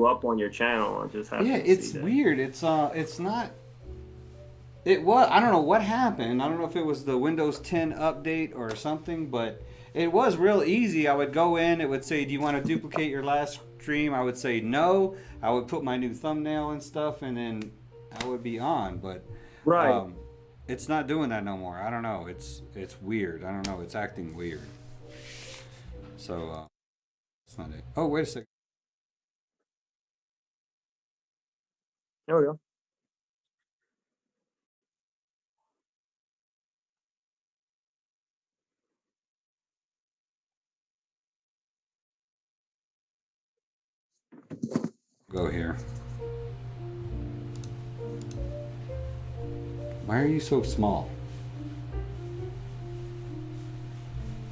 you up on your channel. I just have Yeah, to see it's that. weird. It's not. It was. I don't know what happened. I don't know if it was the Windows 10 update or something, but it was real easy. I would go in. It would say, "Do you want to duplicate your last stream?" I would say no. I would put my new thumbnail and stuff, and then I would be on. But Right. um, it's not doing that no more. I don't know. It's weird. I don't know. It's acting weird. So it's not it. Oh, wait a second. There we go. Go here. Why are you so small?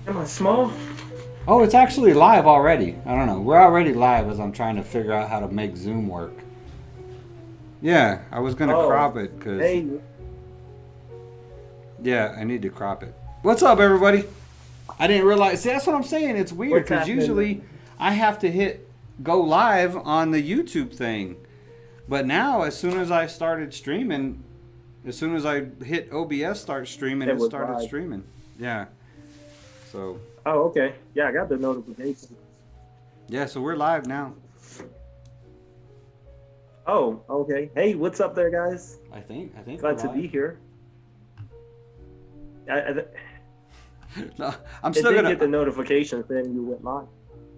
Am I small? Oh, it's actually live already. I don't know. We're already live as I'm trying to figure out how to make Zoom work. Yeah, I was gonna Oh, crop it because hey, yeah, I need to crop it. What's up, everybody? I didn't realize. See, that's what I'm saying. It's weird what's because happening? usually I have to hit go live on the YouTube thing, but now as soon as I started streaming, as soon as I hit OBS start streaming, It it was started live. streaming. Yeah. So Oh, okay. Yeah, I got the notification. yeah, so we're live now. Oh, okay. Hey, what's up there, guys? I think we're Glad to live. be here. I, No, I'm it still did get the gonna. notification saying you went live.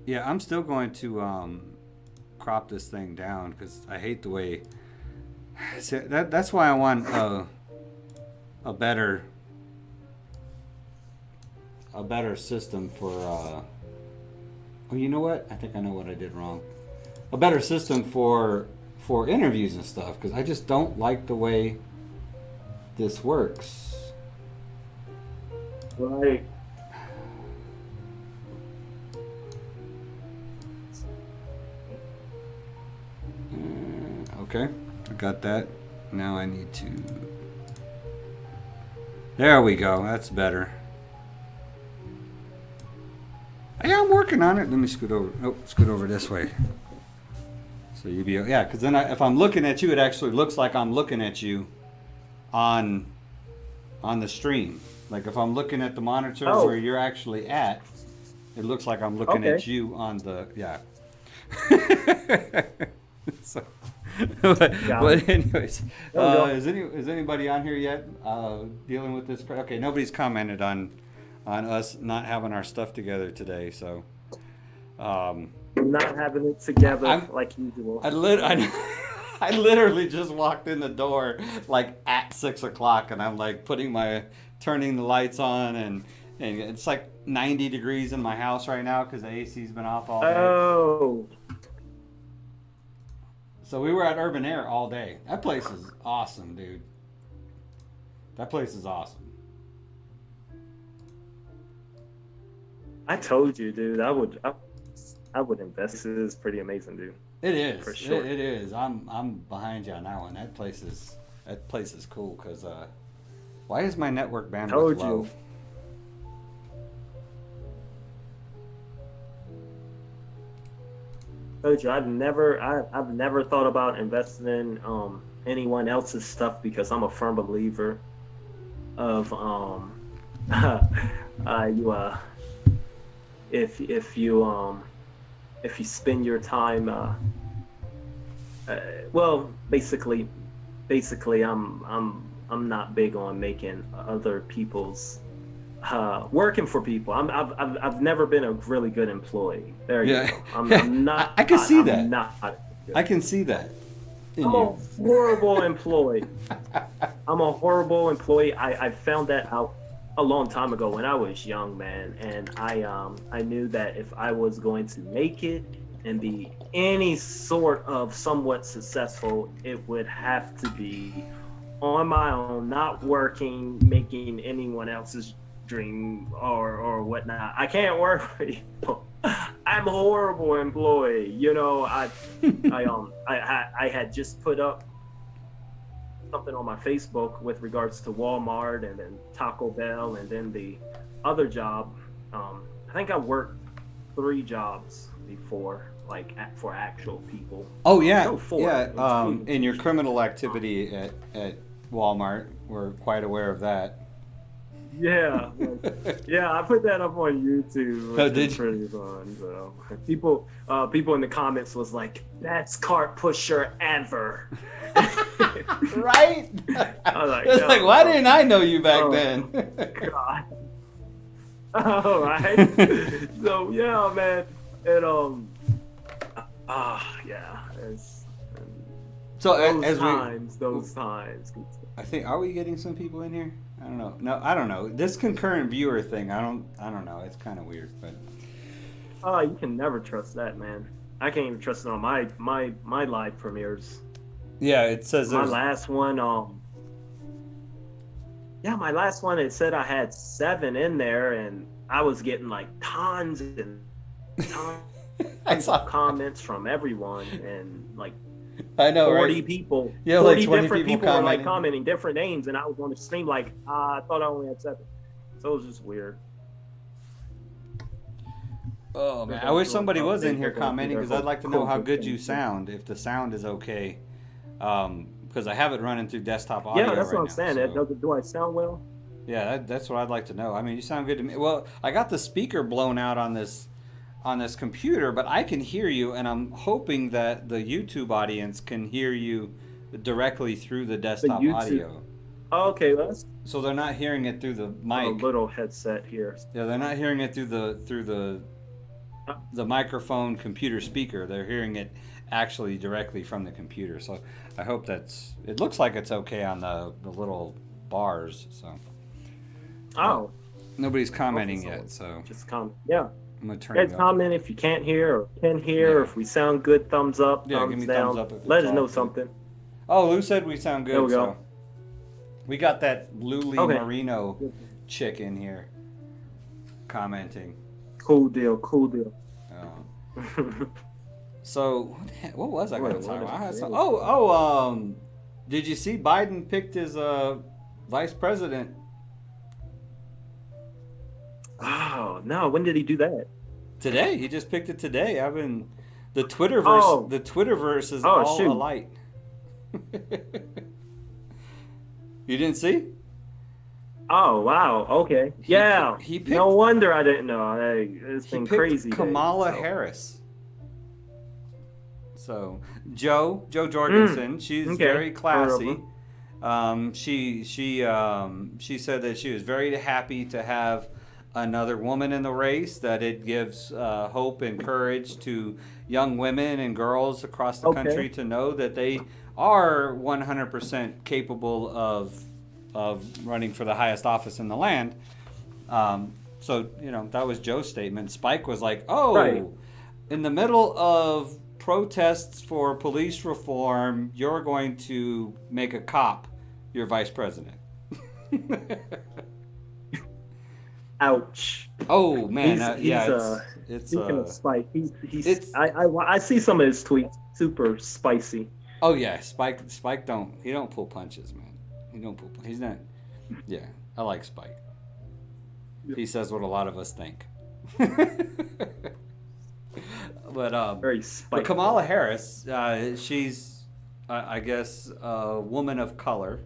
Yeah, I'm still going to crop this thing down because I hate the way. See, that's why I want a better a better system for. Oh, you know what? I think I know what I did wrong. A better system for interviews and stuff because I just don't like the way this works. Right. Okay, I got that. Now I need to. There we go. That's better. Yeah, I'm working on it. Let me scoot over. Oh, scoot over this way. So you be yeah, because then if I'm looking at you, it actually looks like I'm looking at you on the stream. Like if I'm looking at the monitor where Oh, you're actually at, it looks like I'm looking okay. at you on the yeah. So, Got it. but anyways, There we go. is anybody on here yet dealing with this? Okay, nobody's commented on us not having our stuff together today. So um, Not having it together I'm like usual. I literally just walked in the door like at 6 o'clock, and I'm like turning the lights on, and it's like 90 degrees in my house right now because the AC's been off all day. Oh, So we were at Urban Air all day. That place is awesome, dude. That place is awesome. I told you, dude. I would invest. This is pretty amazing, dude. It is. For It, sure. it is. I'm behind you on that one. That place is cool because why is my network bandwidth Told low? you. Told you. I've never thought about investing in anyone else's stuff because I'm a firm believer of you if you spend your time well basically I'm not big on making other people's working for people. I've never been a really good employee. There you Yeah, go. I'm not I can see I'm that. not I good. can see that in I'm a you. horrible employee. I'm a horrible employee. I found that out a long time ago when I was young, man, and I knew that if I was going to make it and be any sort of somewhat successful, it would have to be on my own, not working, making anyone else's dream or whatnot. I can't work for people. I'm a horrible employee. You know, I had just put up something on my Facebook with regards to Walmart and then Taco Bell and then the other job. I think I worked 3 jobs before for actual people. Oh yeah, Go for yeah. it. In your criminal activity at Walmart, we're quite aware of that. Yeah, yeah, I put that up on YouTube, Oh, which did is you? pretty fun. So people in the comments was like, "Best cart pusher ever." Right? I was like, It's like, why oh, didn't I know you back oh, then? God. All right. So yeah, man, and yeah, So those times. I think, are we getting some people in here? I don't know. No, I don't know. This concurrent viewer thing, I don't know. It's kind of weird, but Oh, you can never trust that, man. I can't even trust it on my live premieres. yeah, it says My there's. last one, yeah, my last one, it said I had 7 in there, and I was getting like tons and tons I saw. of comments from everyone, and like I know, 40 right? people, Yeah, 40 like 20 different people people were like commenting. commenting different names, and I was on the stream like, I thought I only had 7. So it was just weird. Oh man, I wish somebody was in here commenting because I'd like to know how good you sound. If the sound is okay, because I have it running through desktop audio. Yeah, that's right what I'm now, saying. so. Do I sound well? Yeah, that's what I'd like to know. I mean, you sound good to me. Well, I got the speaker blown out on this computer, but I can hear you, and I'm hoping that the YouTube audience can hear you directly through the desktop audio. Oh, okay, well, that's So they're not hearing it through the a mic. little headset here. Yeah, they're not hearing it through the microphone computer speaker. They're hearing it actually directly from the computer. So I hope it looks like it's okay on the little bars. So Oh, nobody's commenting yet. So just comment. Yeah, I'm gonna turn guys, it up. comment if you can't hear or can hear. Or if we sound good, thumbs up, Yeah, give thumbs me down. thumbs up if Let it's us know all good. something. Oh, Lou said we sound good. There we go. So we got that Luli Okay. Marino chick in here commenting. Cool deal. Cool deal. So what was I going to What talk is about? I had it? some- did you see Biden picked his vice president? Oh no! When did he do that? Today. He just picked it today. The Twitterverse. The Twitterverse is all shoot. alight. You didn't see? Oh wow! Okay. Yeah. he picked- no wonder I didn't know. Hey, it's He been picked crazy. Kamala days, so. Harris. So Jo Jorgensen, she's okay. very classy. Heard She said that she was very happy to have another woman in the race. That it gives hope and courage to young women and girls across the country to know that they are 100% capable of running for the highest office in the land. So that was Joe's statement. Spike was like, "Oh, Right. in the middle of protests for police reform, you're going to make a cop your vice president." Ouch. Oh man, it's Speaking of Spike, it's- I see some of his tweets. Super spicy. oh yeah, Spike he don't pull punches, man. He don't pull. He's not. Yeah, I like Spike. He says what a lot of us think. But Very spicy. Kamala Harris, she's I guess a woman of color.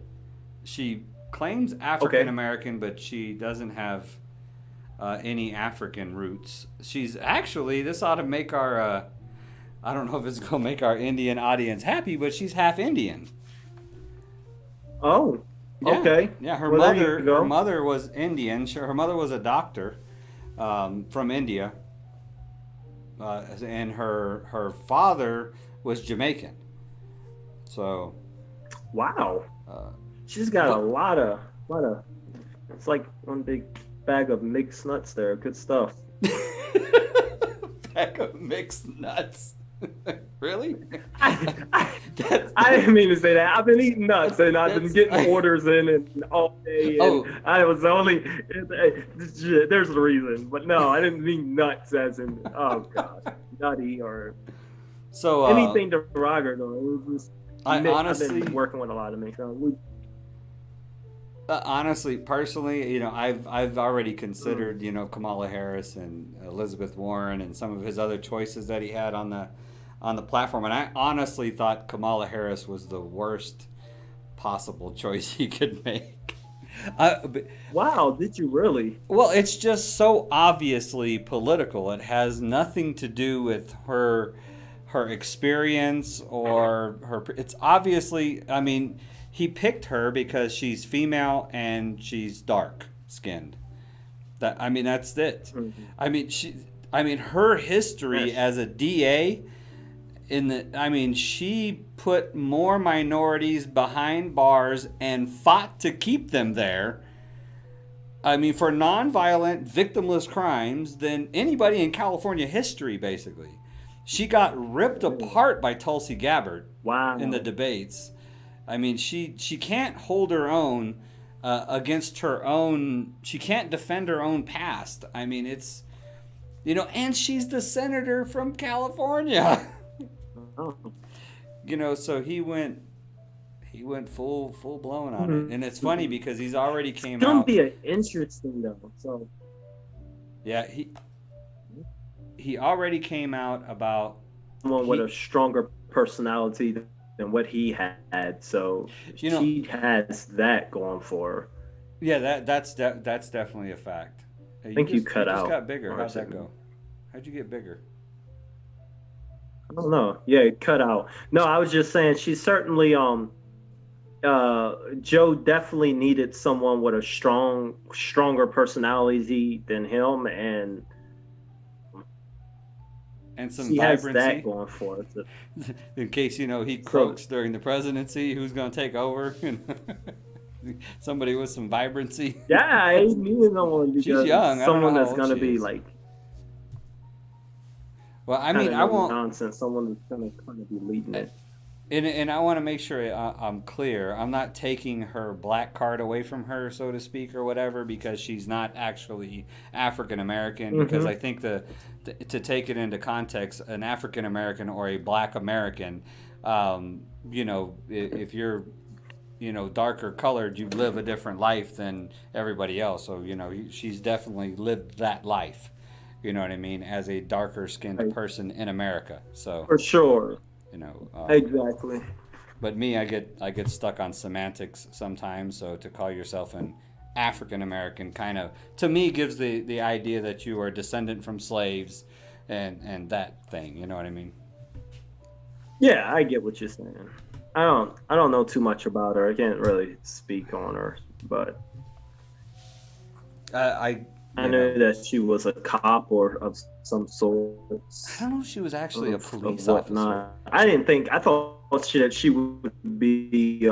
She claims African American, but she doesn't have any African roots. She's actually, this ought to make our I don't know if it's gonna make our Indian audience happy, but she's half Indian. Oh. Yeah. Okay. Yeah, her Well, there you go. mother was Indian. Her mother was a doctor from India, and her father was Jamaican. So, Wow. She's got a lot of. It's like one big bag of mixed nuts there. Good stuff. bag of mixed nuts. Really? I didn't mean to say that. I've been eating nuts and I've been getting orders in and all day. And I was only. There's a reason, but no, I didn't mean nuts as in gosh, nutty or anything derogatory. It was just, I've I've been working with a lot of mix. Honestly, personally, I've already considered, Kamala Harris and Elizabeth Warren and some of his other choices that he had on the platform, and I honestly thought Kamala Harris was the worst possible choice he could make. But, Wow, did you really? well, it's just so obviously political. It has nothing to do with her experience or her. It's obviously. I mean, he picked her because she's female and she's dark skinned. That's it. Mhm. Her history Yes. as a DA she put more minorities behind bars and fought to keep them there. For nonviolent, victimless crimes than anybody in California history, basically. She got ripped apart by Tulsi Gabbard Wow. in the debates. She can't hold her own against her own. She can't defend her own past. It's and she's the senator from California. Oh. So he went full blown on it, and it's funny because he's already came It's gonna out. be an interesting though. So Yeah, he already came out about someone with a stronger personality than what he had. So she has that going for her. Yeah, that's definitely a fact. I think you cut just out. got bigger. for a How'd that second. go? How'd you get bigger? I don't know. Yeah, it cut out. No, I was just saying she certainly Joe definitely needed someone with a stronger personality than him, and And some she has vibrancy. that going for her. In case he croaks during the presidency, who's going to take over? Somebody with some vibrancy. Yeah, I need someone because She's young. I don't know someone how that's old gonna she be is. like Well, I no won't. nonsense. Someone that's gonna kind of be leading it. And I want to make sure I'm clear. I'm not taking her black card away from her, so to speak, or whatever, because she's not actually African American. Because I think to take it into context, an African American or a black American, if you're darker colored, you live a different life than everybody else. So she's definitely lived that life. You know what I mean? As a darker skinned person in America. So For sure. Exactly. But me, I get stuck on semantics sometimes. So to call yourself an African American kind of, to me, gives the idea that you are a descendant from slaves and that thing. You know what I mean? Yeah, I get what you're saying. I don't know too much about her. I can't really speak on her, but I know that she was a cop or of some sort. I don't know if she was actually a police of officer. whatnot. I thought that she would be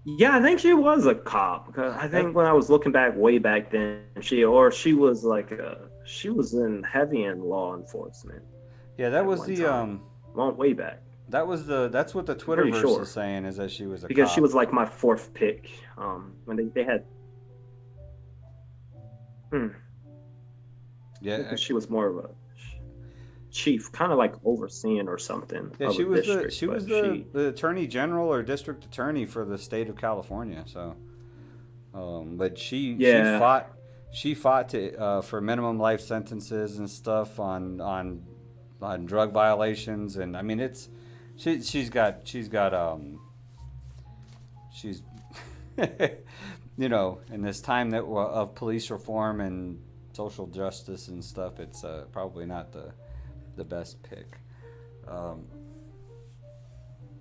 yeah, I think she was a cop because I think when I was looking back way back then, she was like she was heavy in law enforcement. Yeah, that was one the time. Way back. that's what the Twitterverse Pretty sure. is saying, is that she was a Because cop. she was like my fourth pick. When they had. Yeah, Because she was more of a chief, kind of like overseeing or something. yeah, of she a was district, she was but the attorney general or district attorney for the state of California. So, but she fought to for minimum life sentences and stuff on drug violations, and she's in this time that of police reform and social justice and stuff, it's probably not the best pick.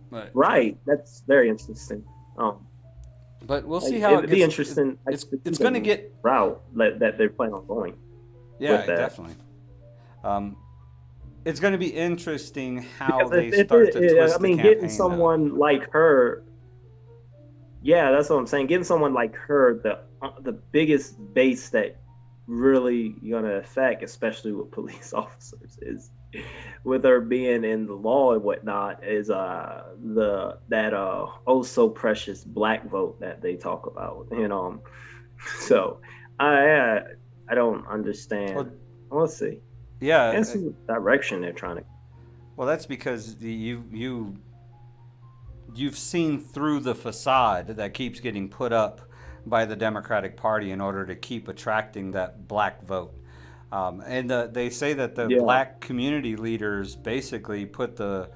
But right, that's very interesting. But we'll see how it'd be interesting. It's going to get route that they're planning on going. Yeah, with that. definitely. It's going to be interesting how Because they start to twist the campaign. Getting someone like her. Yeah, that's what I'm saying. Getting someone like her, the biggest base that really gonna affect, especially with police officers, is with her being in the law and whatnot, is that oh so precious black vote that they talk about. So I don't understand. Well, let's see. Yeah, Let's see what direction they're trying to. well, that's because you you've seen through the facade that keeps getting put up by the Democratic Party in order to keep attracting that black vote. And they say that the Yeah. black community leaders basically put the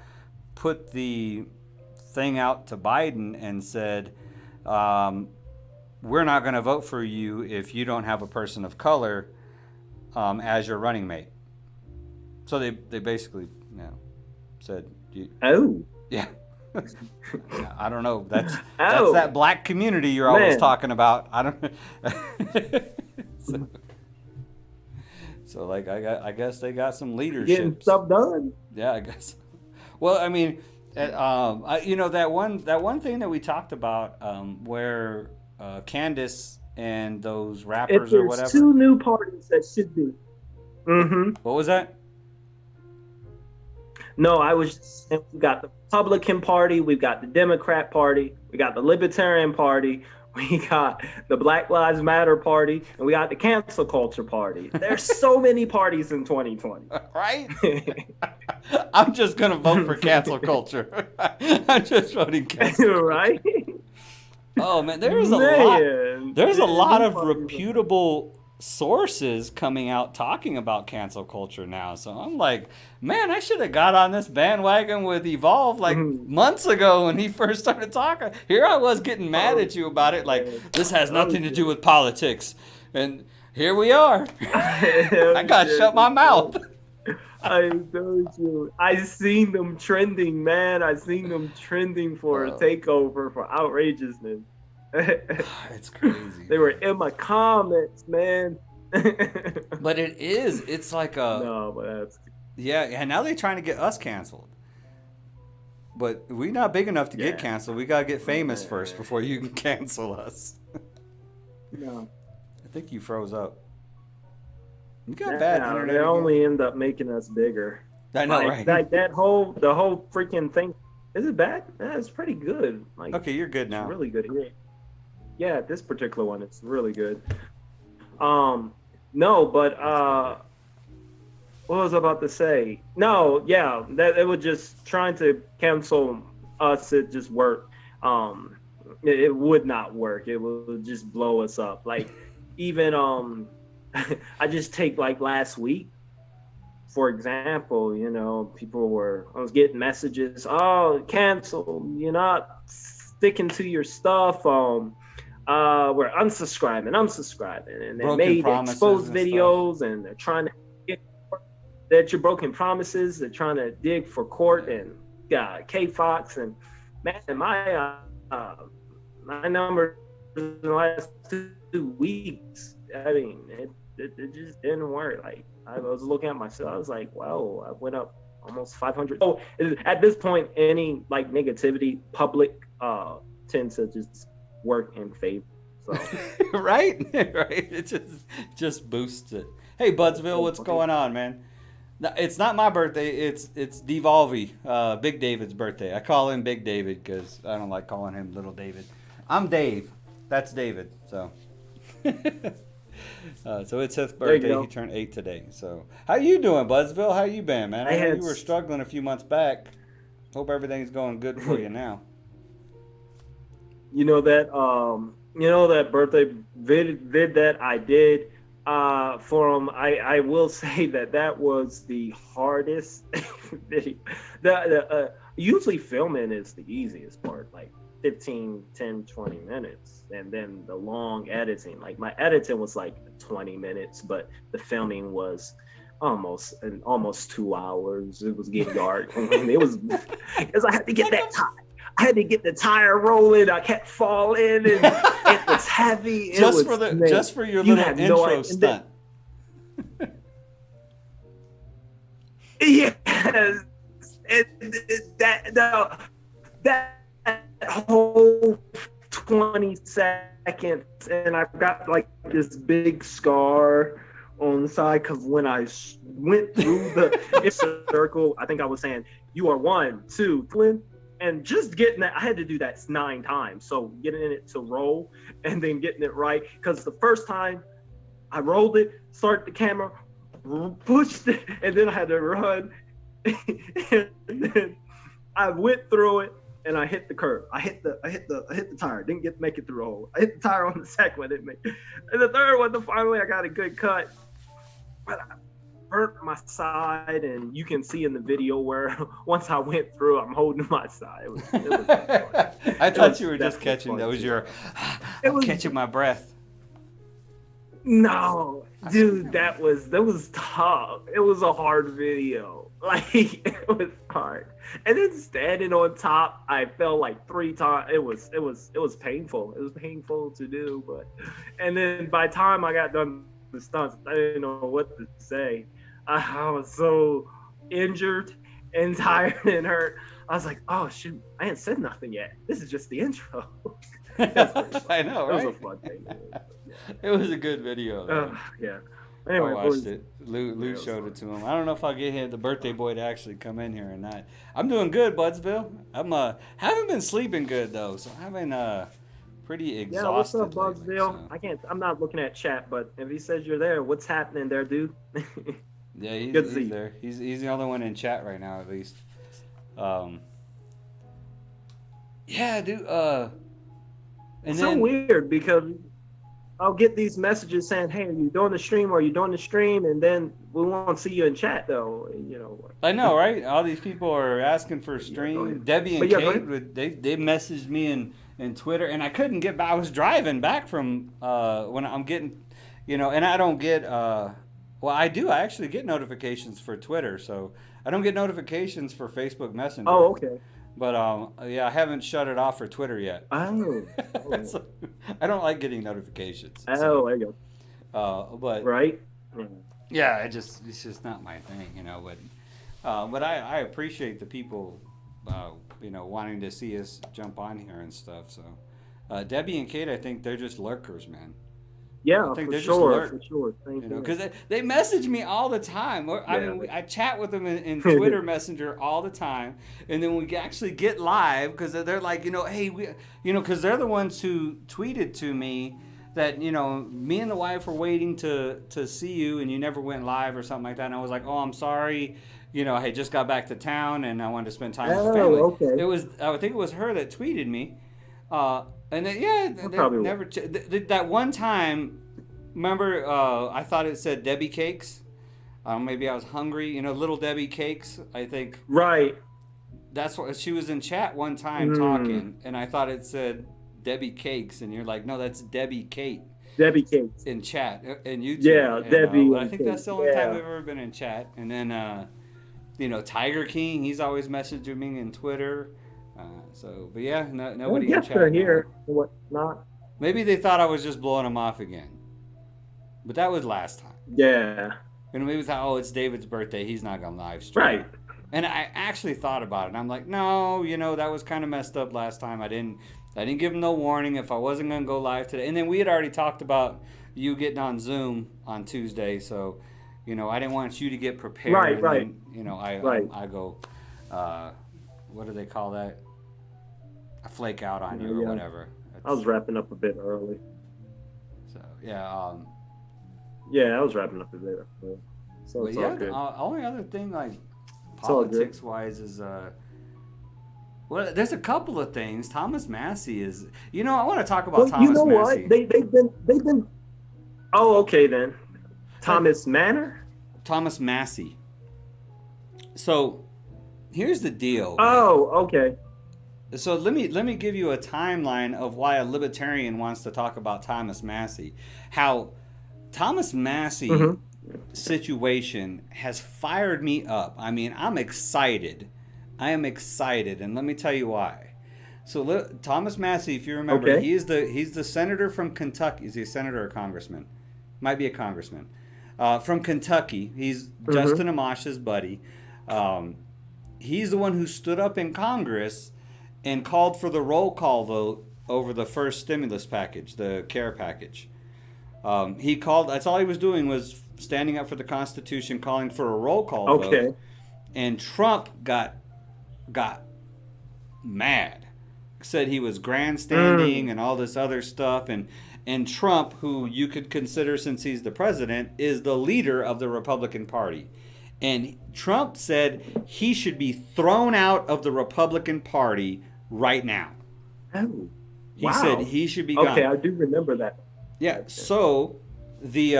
thing out to Biden and said, we're not going to vote for you if you don't have a person of color as your running mate. So they basically, said, Oh. yeah. I don't know. That's that black community you're always talking about. I don't. so like I guess they got some leadership. Getting stuff done. Yeah, I guess. Well, I mean, that one thing that we talked about, where Candace and those rappers or whatever. There's 2 new parties that should be. Mm-hmm. What was that? No, I was just saying, we got the Republican Party, we've got the Democrat Party, we got the Libertarian Party, we got the Black Lives Matter Party, and we got the Cancel Culture Party. There's so many parties in 2020. Right? I'm just going to vote for cancel culture. I'm just voting cancel right? Oh, man, there's a lot of reputable sources coming out talking about cancel culture now. So I'm like, man, I should have got on this bandwagon with Evolve like months ago when he first started talking. Here I was getting mad at you about it, like this has nothing to do with politics, and here we are. I got to shut my mouth. I told you. I seen them trending, man. I seen them trending for a takeover for outrageousness. It's crazy. They were in my comments, man. But it's like a no, but that's and now they're trying to get us canceled. But we're not big enough to get canceled. We gotta get famous first before you can cancel us. No. I think you froze up. You got bad internet. They only end up making us bigger. I know, right? The whole freaking thing. Is it bad? Yeah, it's pretty good. Like, okay, you're good now. It's really good here. Yeah, this particular one, it's really good. No, but what was I about to say? No, yeah, that it was just trying to cancel us. It just worked. It would not work. It would just blow us up. Like even I just take like last week, for example. I was getting messages. Oh, cancel. You're not sticking to your stuff. We're unsubscribing, and they made exposed videos, and they're trying to get that you're broken promises. They're trying to dig for court and K Fox, and man, my numbers in the last 2 weeks. I mean, it just didn't work. Like I was looking at myself, I was like, wow, I went up almost 500. Oh, at this point, any like negativity, public tends to just work in favor. So right. It just boosts it. Hey, Budsville, what's going on, man? No, it's not my birthday. It's Devolvey, Big David's birthday. I call him Big David because I don't like calling him Little David. I'm Dave. That's David. So. So it's his birthday. He turned 8 today. So how you doing, Budsville? How you been, man? I know you were struggling a few months back. Hope everything's going good for you now. That birthday vid that I did for him. I will say that was the hardest video. Usually filming is the easiest part, like 15, 10, 20 minutes. And then the long editing, like my editing was like 20 minutes, but the filming was almost 2 hours. It was getting dark. It was because I had to get that time. I had to get the tire rolling. I kept falling, and it was heavy. Just for your little intro stunt. Yes, that whole 20 seconds, and I've got like this big scar on the side because when I went through the circle, I think I was saying you are 1, 2, 3. And just getting that, I had to do that 9 times. So getting it to roll and then getting it right. Because the first time I rolled it, started the camera, pushed it, and then I had to run. And then I went through it, and I hit the curb. I hit the tire. Didn't make it through the hole. I hit the tire on the second one. Didn't make it. And the third one, finally I got a good cut. But I burnt my side, and you can see in the video where once I went through, I'm holding my side. It was I thought you were just catching. That was your. Catching my breath. No, dude, that was tough. It was a hard video. Like, it was hard. And then standing on top, I fell like 3 times. It was painful. It was painful to do, but and then by the time I got done the stunts, I didn't know what to say. I was so injured and tired and hurt. I was like, oh shoot, I ain't said nothing yet. This is just the intro. I know, right? It was a fun thing. It was a good video. Yeah. Anyway, I watched it. Lou showed it to him. I don't know if I'll get the birthday boy to actually come in here or not. I'm doing good, Budsville. I'm haven't been sleeping good though, so I've been pretty exhausted. Yeah, what's up, lately, Budsville? I'm not looking at chat, but if he says you're there, what's happening there, dude? Yeah, he's there. He's the only one in chat right now, at least. Yeah, dude. It's so weird because I'll get these messages saying, "Hey, are you doing the stream? Are you doing the stream?" And then we won't see you in chat, though. You know. I know, right? All these people are asking for a stream. Yeah, Debbie and Kate, they messaged me in Twitter, and I couldn't get back. I was driving back from when I'm getting, and I don't get. Well, I do. I actually get notifications for Twitter, so I don't get notifications for Facebook Messenger. Oh, okay. But yeah, I haven't shut it off for Twitter yet. Oh. So, I don't like getting notifications. Oh, so. there you go. But right. Yeah, it's just not my thing, But I appreciate the people, wanting to see us jump on here and stuff. So, Debbie and Kate, I think they're just lurkers, man. Yeah, for sure. Because they message me all the time. I chat with them in Twitter Messenger all the time, and then we actually get live because they're like, hey, because they're the ones who tweeted to me that me and the wife were waiting to see you, and you never went live or something like that. And I was like, oh, I'm sorry. I had just got back to town and I wanted to spend time with the family. Okay. I think it was her that tweeted me. And then, never. That one time, remember, I thought it said Debbie Cakes. Maybe I was hungry. Little Debbie Cakes. I think. Right. That's what she was in chat one time talking, and I thought it said Debbie Cakes, and you're like, no, that's Debbie Kate. Debbie Cakes. In chat, and YouTube. Yeah, and, Debbie. But I think that's the only time we've ever been in chat. And then, Tiger King. He's always messaging me in Twitter. But yeah, nobody in chat. They're here. What not? Maybe they thought I was just blowing them off again. But that was last time. Yeah. And maybe thought, oh, it's David's birthday. He's not going to live stream. Right. And I actually thought about it. And I'm like, no, that was kind of messed up last time. I didn't give him no warning if I wasn't going to go live today. And then we had already talked about you getting on Zoom on Tuesday. So, I didn't want you to get prepared. Right. And then, I go, what do they call that? I flake out on you or whatever. I was wrapping up a bit early. So yeah. Yeah, I was wrapping up a bit early. So it's all good. Only other thing politics wise is well, there's a couple of things. Thomas Massey is. I want to talk about Thomas Massey. What? They've been. Oh, okay then. Thomas Manor. Thomas Massey. So, here's the deal. Oh, okay. So let me give you a timeline of why a libertarian wants to talk about Thomas Massey. How Thomas Massey situation has fired me up. I mean, I'm excited. I am excited, and let me tell you why. So Thomas Massey, if you remember, he's the senator from Kentucky. Is he a senator or a congressman? Might be a congressman. From Kentucky. He's Justin Amash's buddy. He's the one who stood up in Congress and called for the roll call vote over the first stimulus package, the CARE package. He called. That's all he was doing was standing up for the Constitution, calling for a roll call vote. And Trump got mad, said he was grandstanding and all this other stuff. And Trump, who you could consider, since he's the president, is the leader of the Republican Party. And Trump said he should be thrown out of the Republican Party right now. Oh, He said wow. he should be Okay, gone. I do remember that. Yeah. So the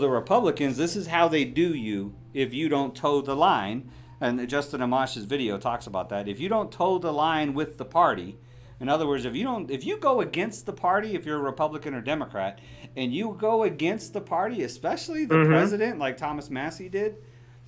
Republicans, this is how they do you if you don't toe the line. And Justin Amash's video talks about that. If you don't toe the line with the party, in other words, if you go against the party, if you're a Republican or Democrat, and you go against the party, especially the Mm-hmm. president, like Thomas Massey did,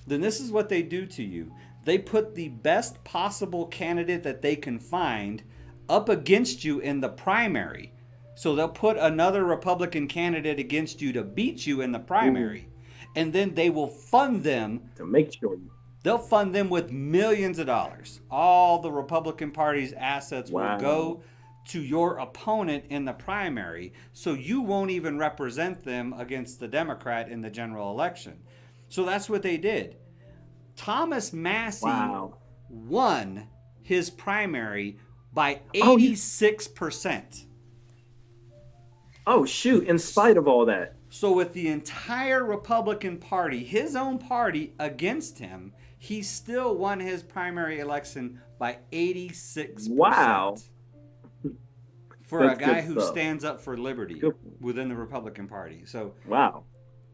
then this is what they do to you. They put the best possible candidate that they can find up against you in the primary. So they'll put another Republican candidate against you to beat you in the Ooh, primary. And then they will fund them. to make sure you. They'll fund them with millions of dollars. All the Republican Party's assets will Wow. go to your opponent in the primary, so you won't even represent them against the Democrat in the general election. So that's what they did. Thomas Massey Wow. won his primary by Oh, you. 86%. Oh, shoot! In spite of all that. So, with the entire Republican Party, his own party, against him, he still won his primary election by 86% Wow. for a That's guy good who stuff. stands up for liberty Good. within the Republican Party. Wow.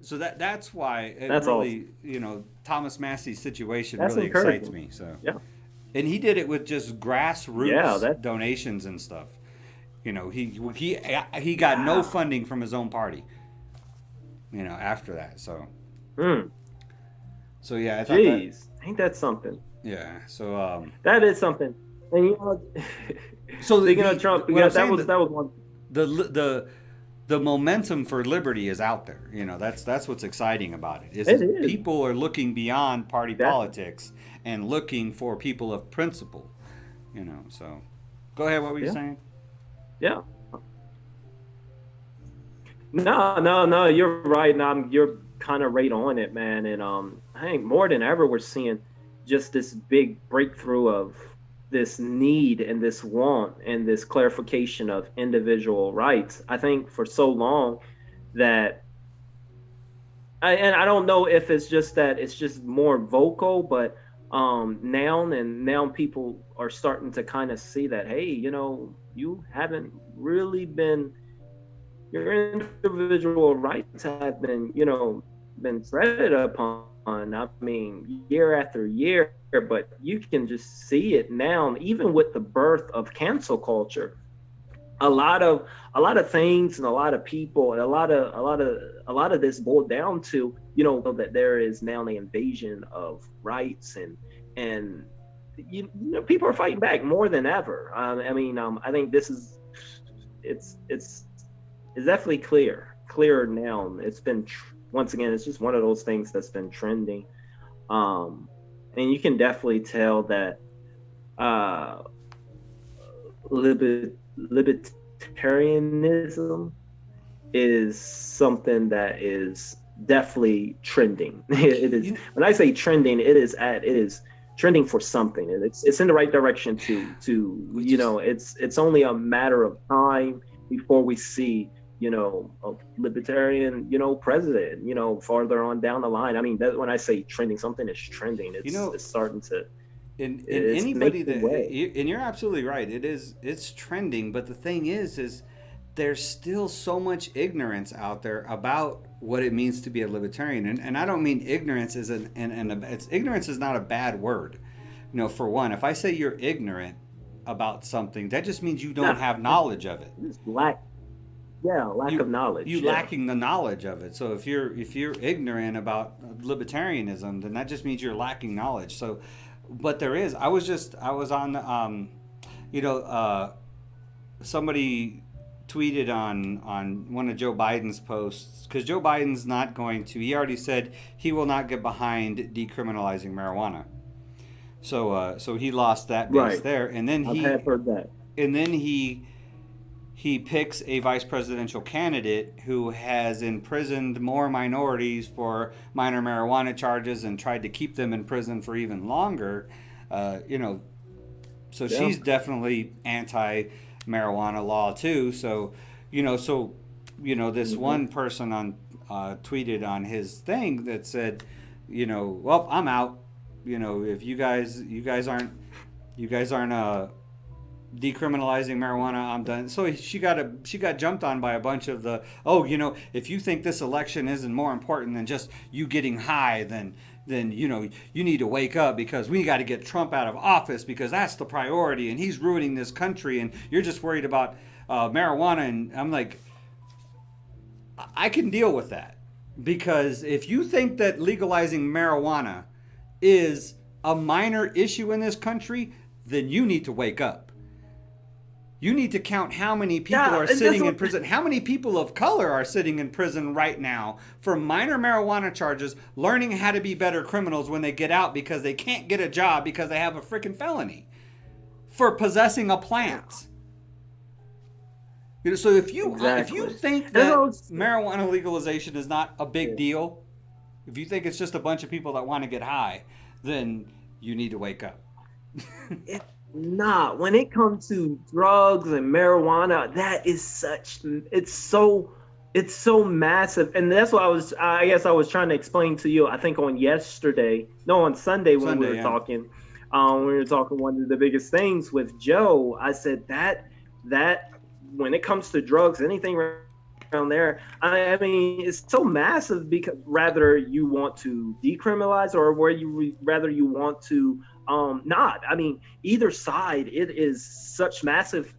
So that's why it That's really, awesome. Thomas Massey's situation That's really excites encouraging. me. So, Yeah. and he did it with just Yeah. grassroots That. donations and stuff. He got no Wow. funding from his own party. After that. Mm, So yeah, I thought that. jeez. Ain't that something? Yeah. So That is something. And so speaking of Trump, what I'm because that saying, was one. the momentum for liberty is out there. That's what's exciting about it. It is. People are looking beyond party That. politics and looking for people of principle. So go ahead. What were you Yeah. saying? Yeah. No. You're right. And you're kind of right on it, man. And I think more than ever, we're seeing just this big breakthrough of this need and this want and this clarification of individual rights. I think for so long that, and I don't know if it's just that it's just more vocal, but now people are starting to kind of see that, hey, you haven't really been, your individual rights have been treaded upon. I mean, year after year, but you can just see it now, even with the birth of cancel culture. A lot of things and a lot of people and a lot of this boiled down to that there is now the invasion of rights, and people are fighting back more than ever. I think this is it's definitely clearer now. It's been once again, it's just one of those things that's been trending, and you can definitely tell that libertarianism is something that is definitely trending. It is. When I say trending, it is trending for something, and it's in the right direction it's only a matter of time before we see a libertarian president farther on down the line. I mean, that when I say trending, something is trending. It's starting to. In It's anybody making that way. and you're absolutely right. It's trending, but the thing is there's still so much ignorance out there about what it means to be a libertarian, and I don't mean ignorance is ignorance is not a bad word. For one, if I say you're ignorant about something, that just means you don't have knowledge of it. It's lack of knowledge. You lacking the knowledge of it. So if you're ignorant about libertarianism, then that just means you're lacking knowledge. So, but there is. I was on somebody tweeted on one of Joe Biden's posts, because Joe Biden's not going to. He already said he will not get behind decriminalizing marijuana. So he lost that base Right. there, and then I have heard that. and then he picks a vice presidential candidate who has imprisoned more minorities for minor marijuana charges and tried to keep them in prison for even longer. So Yeah. she's definitely anti-marijuana law too. So this one person on tweeted on his thing that said, well, I'm out. If you guys aren't decriminalizing marijuana, I'm done. So she got jumped on by a bunch of the, oh, if you think this election isn't more important than just you getting high, then you need to wake up, because we got to get Trump out of office, because that's the priority, and he's ruining this country, and you're just worried about marijuana. And I'm like, I can deal with that, because if you think that legalizing marijuana is a minor issue in this country, then you need to wake up. You need to count how many people are sitting in prison. How many people of color are sitting in prison right now for minor marijuana charges, learning how to be better criminals when they get out because they can't get a job because they have a freaking felony for possessing a plant. So if you think that marijuana legalization is not a big deal, if you think it's just a bunch of people that want to get high, then you need to wake up. Nah, when it comes to drugs and marijuana, that is it's so massive. And that's what I guess I was trying to explain to you, I think on Sunday when we were talking, one of the biggest things with Joe, I said that when it comes to drugs, anything around there, I mean, it's so massive, because rather you want to decriminalize or rather you want to not. I mean, either side, it is such massive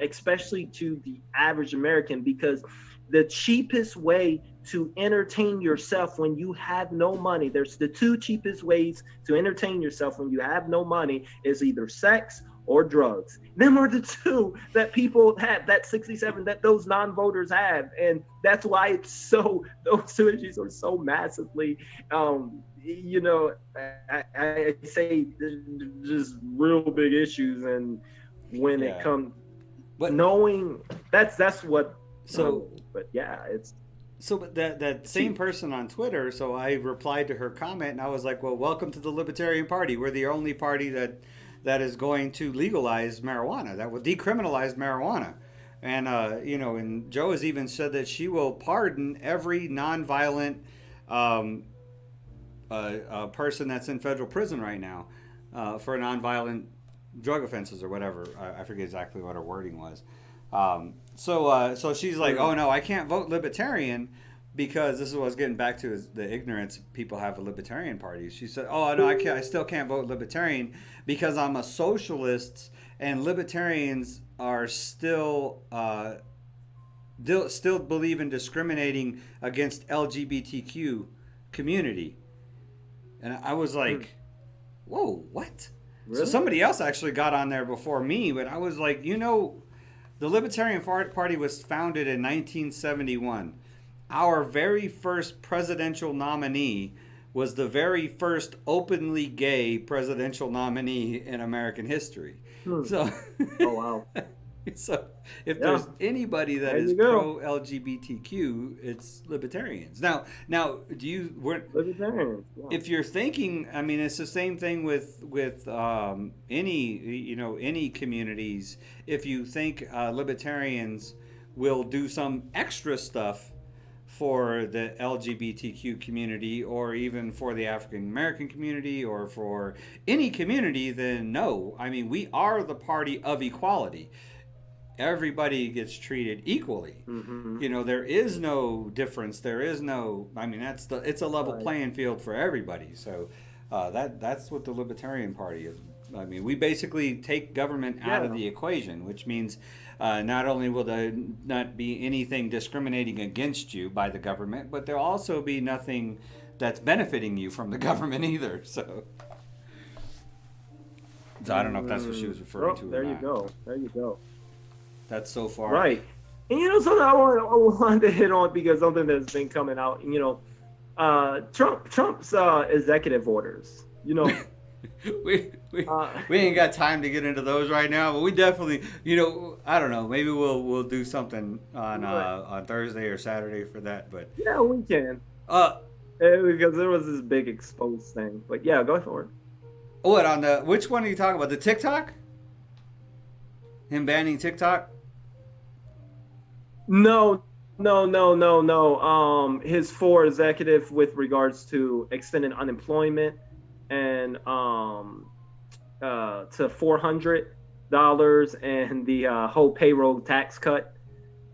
especially to the average American, because the cheapest way to entertain yourself when you have no money, there's the two cheapest ways to entertain yourself when you have no money, is either sex or drugs. Them are the two that people have, that 67, that those non-voters have. And that's why those two issues are so massively, I say just real big issues. And when it comes, but knowing that's what, but yeah, it's. So that same person on Twitter, so I replied to her comment and I was like, well, welcome to the Libertarian Party. We're the only party that is going to legalize marijuana, that will decriminalize marijuana. And, and Joe has even said that she will pardon every nonviolent person that's in federal prison right now for nonviolent drug offenses or whatever. I forget exactly what her wording was. So she's like, oh no, I can't vote Libertarian, because this is what I was getting back to, is the ignorance people have of Libertarian parties. She said, oh no, I still can't vote Libertarian because I'm a socialist, and Libertarians are still believe in discriminating against LGBTQ community. And I was like, whoa, what? Really? So somebody else actually got on there before me, but I was like, the Libertarian Party was founded in 1971. Our very first presidential nominee was the very first openly gay presidential nominee in American history. So, oh wow! So if there's anybody that is pro LGBTQ, it's libertarians. Now, libertarians? Yeah. If you're thinking, I mean, it's the same thing with any communities. If you think libertarians will do some extra stuff for the LGBTQ community, or even for the African American community, or for any community, then no. I mean, we are the party of equality. Everybody gets treated equally. Mm-hmm. There is no difference. There is no. I mean, it's a level playing field for everybody. So that's what the Libertarian Party is. I mean, we basically take government out of the equation, which means not only will there not be anything discriminating against you by the government, but there'll also be nothing that's benefiting you from the government either. So I don't know if that's what she was referring to. There you go. There you go. That's so far. Right. And something I wanted to hit on, because something that's been coming out, Trump's executive orders, we ain't got time to get into those right now, but we definitely, I don't know, maybe we'll do something on Thursday or Saturday for that. But yeah, we can. Because there was this big exposed thing. But yeah, go for it. What which one are you talking about? The TikTok? Him banning TikTok? No. His 4 executive with regards to extending unemployment and to 400 dollars and the whole payroll tax cut.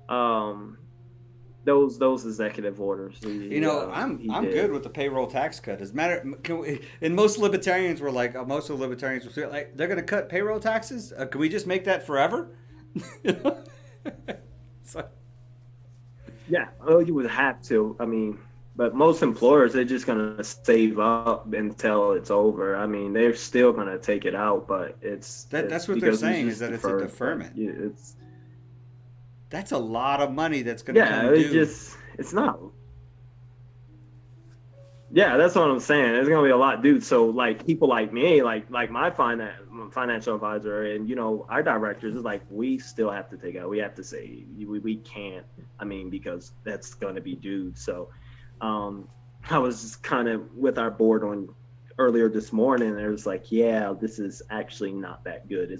Um, those executive orders. I'm good with the payroll tax cut. As a matter, and most libertarians were like, most of the libertarians were like, they're going to cut payroll taxes. Can we just make that forever? So, Yeah, well, you would have to. I mean, but most employers, they're just gonna save up until it's over. I mean, they're still gonna take it out, but that's what they're saying, is that it's a deferment. It's That's a lot of money that's going to come due. It's not. Yeah, that's what I'm saying. There's gonna be a lot due. So like people like me, like my financial advisor, and our directors is like, we still have to take out. We have to say we can't. I mean, because that's gonna be due. So, I was kind of with our board on earlier this morning. And it was like, yeah, this is actually not that good.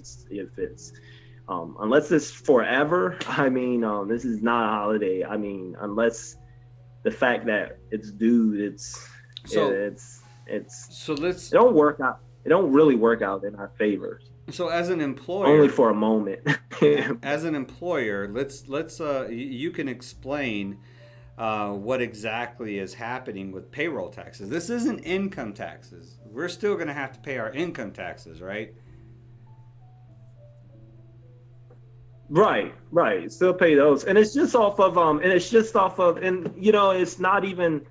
Unless it's forever. I mean, this is not a holiday. I mean, unless the fact that it's due, it don't work out. It don't really work out in our favor. So as an employer, only for a moment. As an employer, let's you can explain what exactly is happening with payroll taxes. This isn't income taxes. We're still going to have to pay our income taxes, right? Right. Still pay those, and it's just off of and it's not even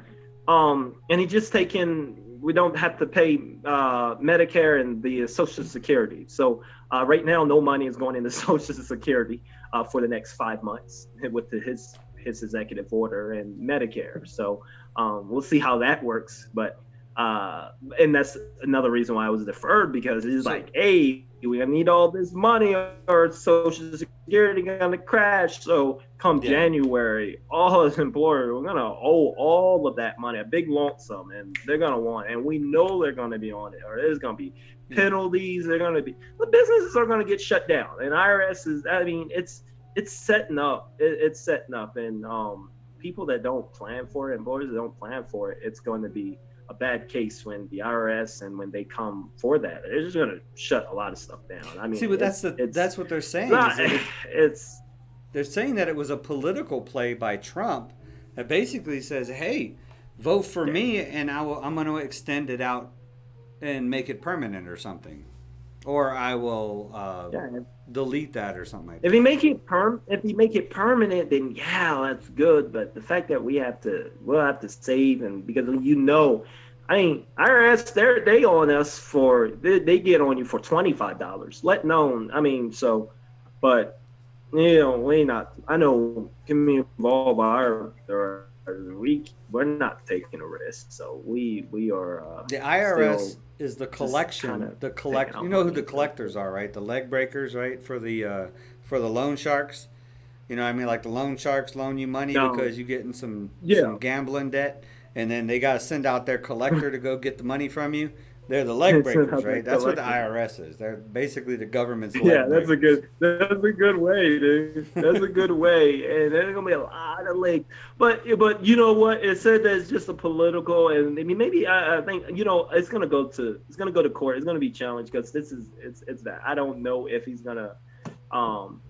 and he just taken. We don't have to pay Medicare and the Social Security. So right now, no money is going into Social Security for the next 5 months with his executive order and Medicare. So we'll see how that works. But and that's another reason why I was deferred, because it's like, hey, we need all this money or Social Security gonna crash. So come January, all his employers, we're gonna owe all of that money, a big lump sum, and they're gonna want, and we know they're gonna be on it, or there's gonna be penalties. The businesses are gonna get shut down, and IRS is. I mean, it's setting up. It's setting up, and people that don't plan for it, employers that don't plan for it, it's going to be a bad case when the IRS and when they come for that. They're just going to shut a lot of stuff down. I mean, but that's what they're saying. They're saying that it was a political play by Trump that basically says, "Hey, vote for me, and I'm going to extend it out and make it permanent or something, or I will delete that or something like that." If you make it permanent, then yeah, that's good. But the fact that we'll have to save, and because I mean, IRS, they on us for they get on you for $25. Let known. I mean, so, but we not. I know community involved we're not taking a risk, so we are. The IRS is the collection. You know who the collectors are, right? The leg breakers, right? For the loan sharks. You know what I mean? Like the loan sharks loan you money because you get in some gambling debt, and then they got to send out their collector to go get the money from you. They're the leg breakers, right? That's what the IRS is. They're basically the government's leg breakers. That's a good way, dude. That's a good way, and there's gonna be a lot of legs. But you know what? It said that it's just a political, and I mean maybe I think it's gonna go to court. It's gonna be challenged because it's that. I don't know if he's gonna.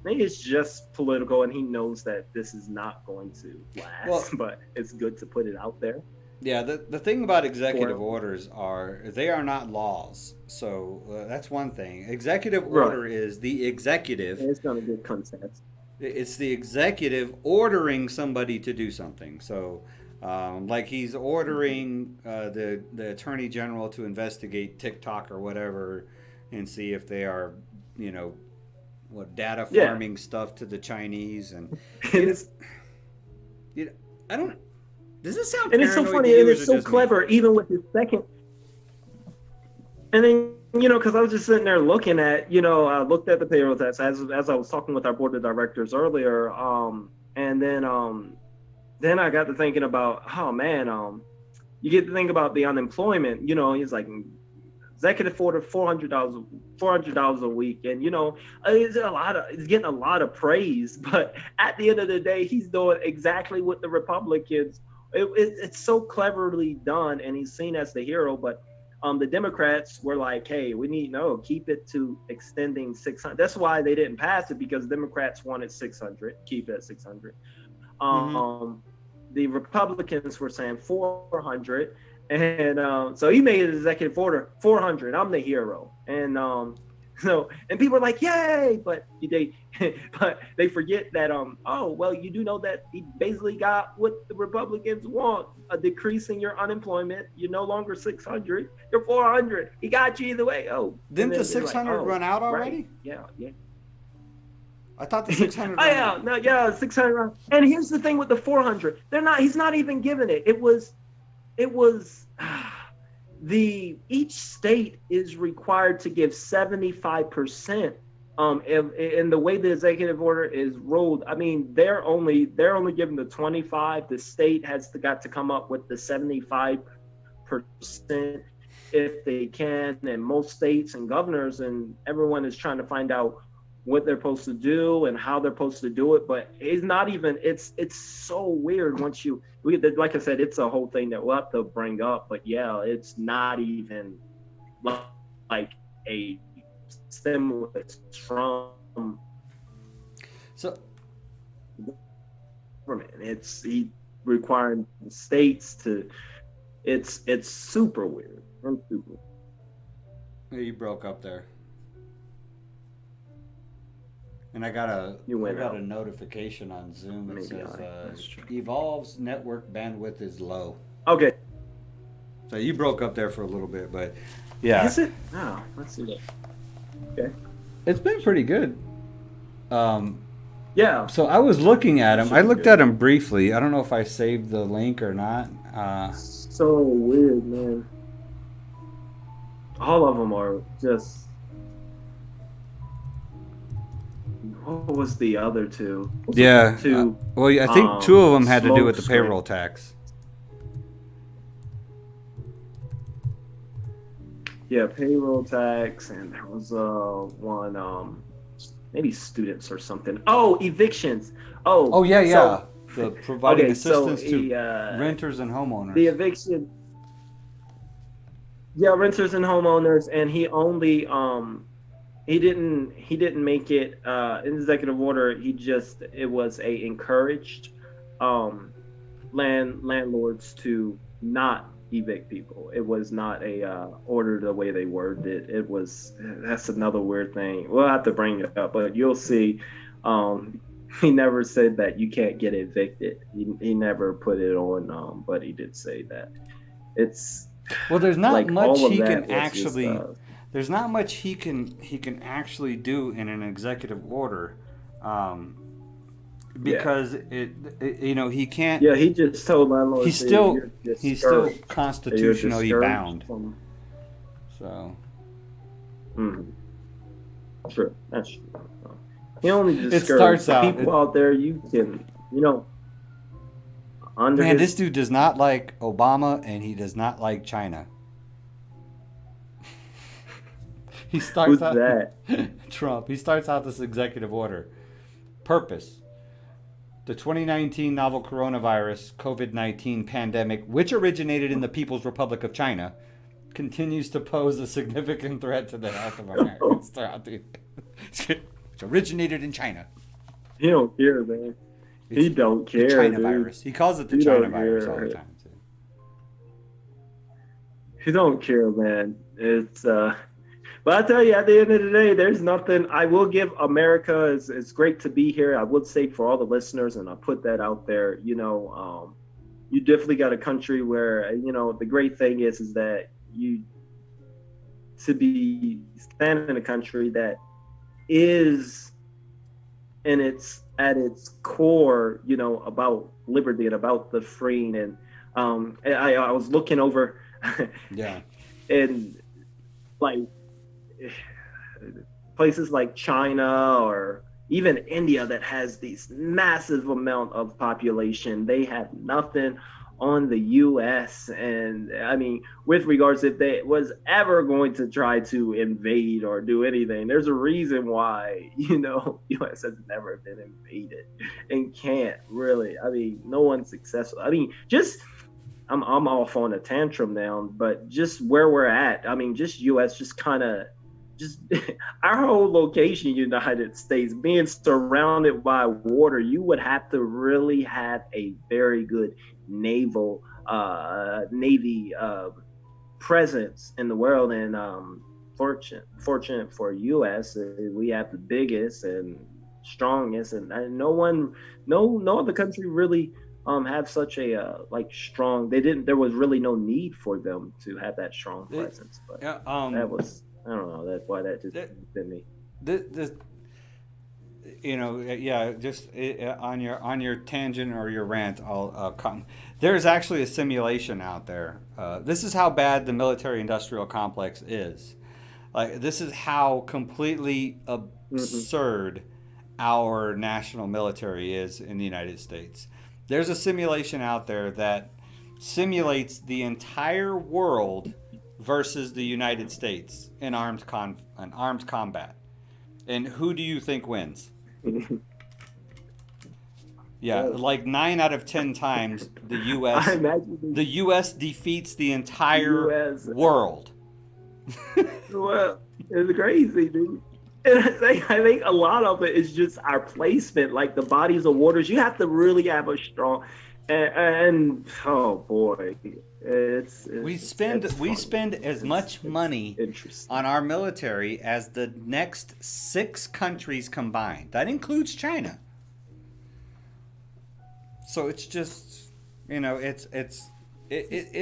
Maybe it's just political, and he knows that this is not going to last. But it's good to put it out there. Yeah, the thing about executive orders are they are not laws. So that's one thing. Executive order is the executive. It's going to get context. It's the executive ordering somebody to do something. So like he's ordering the attorney general to investigate TikTok or whatever and see if they are, data farming stuff to the Chinese. And I don't... Does this sound? And it's so funny, and it's so clever, even with his second. And then because I was just sitting there looking at, I looked at the payroll tax as I was talking with our board of directors earlier, and then I got to thinking about, oh man, you get to think about the unemployment. He's like executive order $400 a week, and he's getting a lot of praise, but at the end of the day, he's doing exactly what the Republicans. It's so cleverly done, and he's seen as the hero. But the Democrats were like, hey, we need keep it to extending 600. That's why they didn't pass it, because Democrats wanted 600, keep it at 600. The Republicans were saying 400, and so he made an executive order 400. I'm the hero, and and people are like, yay, but they forget that oh well, you do know that he basically got what the Republicans want, a decrease in your unemployment. You're no longer 600, you're 400. He got you either way. Oh, didn't the 600 run out already? Right. Yeah. I thought the 600. Oh yeah, no, yeah, 600. And here's the thing with the 400. He's not even giving it. It was each state is required to give 75%. And the way the executive order is ruled, I mean, they're only giving the 25. The state has got to come up with the 75% if they can. And most states and governors and everyone is trying to find out what they're supposed to do and how they're supposed to do it. But it's not even, it's so weird once like I said, it's a whole thing that we'll have to bring up. But yeah, it's not even like a stimulus from government. It's requiring states to, it's super weird. You broke up there. And I got a notification on Zoom that says Evolve's network bandwidth is low. Okay. So you broke up there for a little bit, but yeah. Is it? Oh, let's see that. Okay. It's been pretty good. Yeah. So I was looking at him. I looked at him briefly. I don't know if I saved the link or not. So weird, man. All of them are just. What was the other two? Yeah. Well, I think two of them had to do with the screen. payroll tax. Yeah, payroll tax, and there was one maybe students or something. Oh, evictions. Oh yeah. So, the providing assistance to renters and homeowners. The eviction. Yeah, renters and homeowners, and he only he didn't make it in executive order. It was encouraged landlords to not evict people. It was not a order the way they worded it. It was, that's another weird thing. We'll have to bring it up, but you'll see. He never said that you can't get evicted. He never put it on, but he did say that. It's there's not like much all of he that can was actually. Just, there's not much he can actually do in an executive order, because he can't. Yeah, he just told landlords. He's still constitutionally bound. So. Mm-hmm. True, that's true. He only It starts out. People out there, you can, Man, this dude does not like Obama, and he does not like China. He starts Who's out that? Trump. He starts out this executive order. Purpose: the 2019 novel coronavirus COVID-19 pandemic, which originated in the People's Republic of China, continues to pose a significant threat to the health of Americans throughout the. Which originated in China. He don't care, man. He don't care. The China dude. virus. He calls it the China virus all the time too. He don't care, man. It's but I tell you, at the end of the day, there's nothing. I will give America. It's great to be here. I would say for all the listeners, and I put that out there. You definitely got a country where the great thing is that you to be standing in a country that is, and it's at its core, about liberty and about the freeing. And I was looking over, yeah, and like places like China or even India that has these massive amount of population, they have nothing on the U.S. And I mean, with regards, if they was ever going to try to invade or do anything, there's a reason why, U.S. has never been invaded and can't really. I mean, no one's successful. I mean, just I'm off on a tantrum now, but just where we're at, I mean, just U.S. just kind of just our whole location, United States, being surrounded by water, you would have to really have a very good naval navy presence in the world, and fortunate for us, we have the biggest and strongest, and no other country really have such a like strong. They didn't. There was really no need for them to have that strong presence, but Yeah, that was, I don't know. That's why that just bit me. the yeah, just on your tangent or your rant, I'll come. There's actually a simulation out there. This is how bad the military-industrial complex is. Like, this is how completely Hmm. absurd our national military is in the United States. There's a simulation out there that simulates the entire world versus the United States in armed combat. And who do you think wins? Yeah, Well, like 9 out of 10 times I imagine the U.S. defeats the the entire U.S. world. Well, it's crazy, dude. And I think a lot of it is just our placement, like the bodies of waters. You have to really have a strong, and oh boy, it's We funny. spend as much It's money interesting. on our military as the next 6 countries combined. That includes China. So it's just, it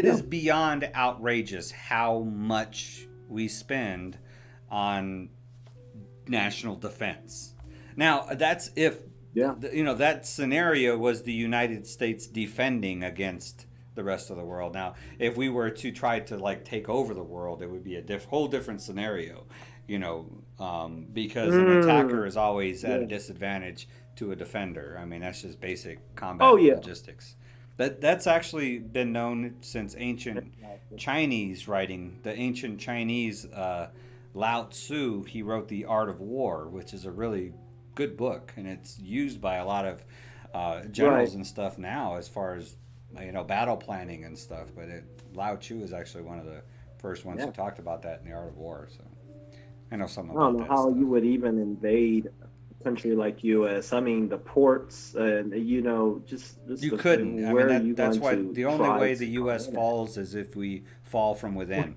Yeah, is beyond outrageous how much we spend on national defense. Now, that's if yeah. that scenario was the United States defending against the rest of the world. Now, if we were to try to like take over the world, it would be a whole different scenario, because an Mm, attacker is always at a yeah. disadvantage to a defender. I mean, that's just basic Oh combat yeah. logistics. That's actually been known since ancient Chinese writing. The ancient Chinese Lao Tzu, he wrote The Art of War, which is a really good book, and it's used by a lot of Right. generals and stuff now as far as battle planning and stuff. But Lao Tzu is actually one of the first ones who Yeah. talked about that in The Art of War. So I know something I don't about know that how you stuff. would even invade a country like U.S. I mean, the ports, and just You the couldn't. I mean, where are you that's going why to the only try way the to U.S. come in at? falls is if we fall from within.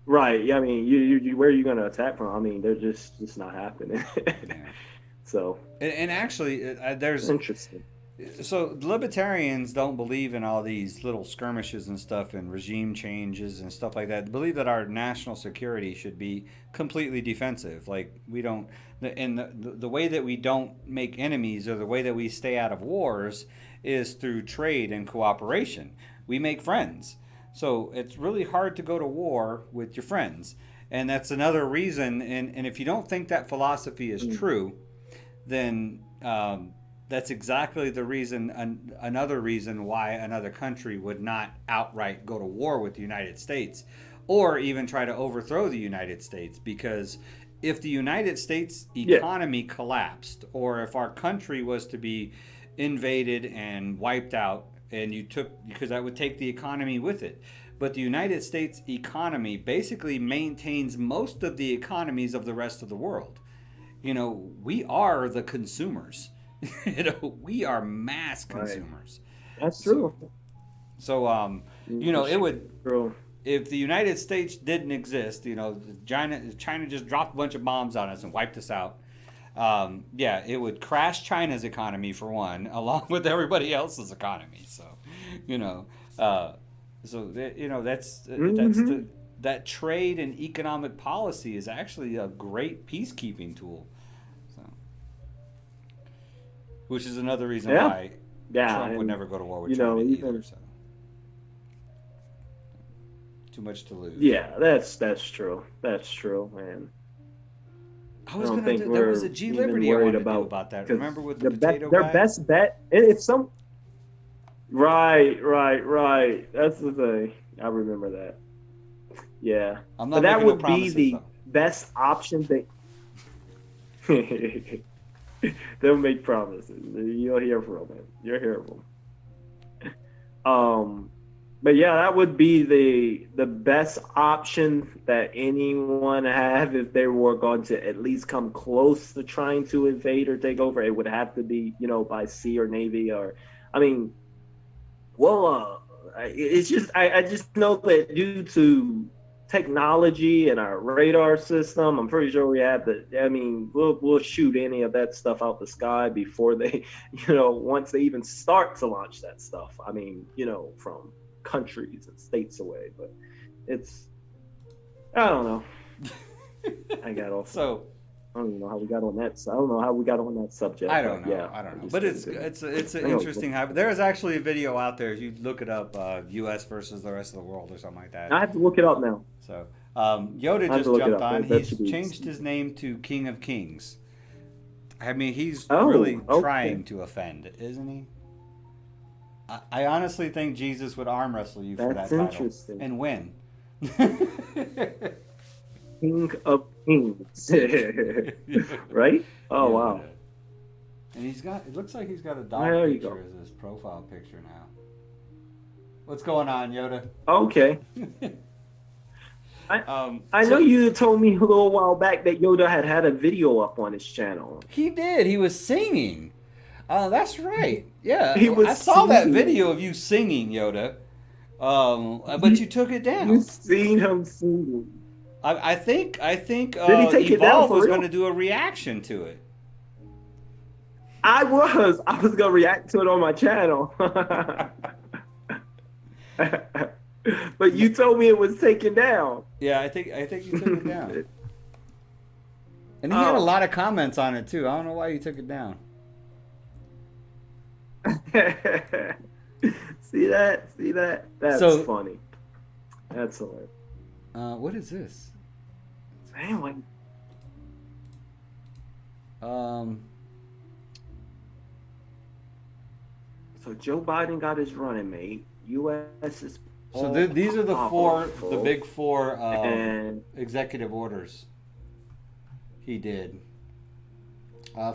Right. Yeah. I mean, where are you going to attack from? I mean, they're just not happening. Yeah. So And actually, there's interesting. so libertarians don't believe in all these little skirmishes and stuff and regime changes and stuff like that. They believe that our national security should be completely defensive. Like, we don't, and the way that we don't make enemies, or the way that we stay out of wars, is through trade and cooperation. We make friends. So it's really hard to go to war with your friends. And that's another reason. And if you don't think that philosophy is Mm. true, then that's exactly the reason, another reason why another country would not outright go to war with the United States, or even try to overthrow the United States. Because if the United States Yeah. economy collapsed, or if our country was to be invaded and wiped out, and because that would take the economy with it. But the United States economy basically maintains most of the economies of the rest of the world. We are the consumers. We are mass Right. consumers. That's So, true. it That's would, true. if the United States didn't exist, China just dropped a bunch of bombs on us and wiped us out. Yeah, it would crash China's economy for one, along with everybody else's economy. So, you know, uh, that's Hmm. the that trade and economic policy is actually a great peacekeeping tool. So, which is another reason Yeah. why Yeah. Trump would And never go to war with China either. even So, too much to lose. yeah, that's true. That's true, man. I I was don't gonna think do. There was we're a G even Liberty I worried wanted to do about, about that. because Remember with the potato their guy? best bet, if some, right. That's the thing. I remember that. Yeah, I'm but not that making no would be promises the though. best option. They'll make promises. You'll hear from them. You'll hear from them. Um, but yeah, that would be the best option that anyone have if they were going to at least come close to trying to invade or take over. It would have to be, by sea or navy or, I mean, well, it's just I just know that due to technology and our radar system, I'm pretty sure we have the. I mean, we'll shoot any of that stuff out the sky before they, once they even start to launch that stuff. I mean, from countries and states away, but it's I don't know. I got off. So I don't even know how we got on that. I don't know how we got on that subject. I don't know. Yeah, I don't know. But it's an interesting. There is actually a video out there. If you look it up, U.S. versus the rest of the world or something like that. I have to look it up now. So Yoda just jumped on. He's changed his name to King of Kings. I mean, he's really trying to offend, isn't he? I honestly think Jesus would arm wrestle you for that title and win. King of Kings, right? Oh wow! And it looks like he's got a dog picture as his profile picture now. What's going on, Yoda? Okay. I know you told me a little while back that Yoda had a video up on his channel. He did. He was singing. That's right. Yeah, I saw singing. That video of you singing, Yoda. But you took it down. You seen him singing? I think Did he take it down Evolve was going to do a reaction to it. I was going to react to it on my channel. But you told me it was taken down. Yeah, I think you took it down. And he had a lot of comments on it too. I don't know why you took it down. See that? That's funny. That's hilarious. What is this? Anyway. So Joe Biden got his running mate. U.S. is these are the big four executive orders he did.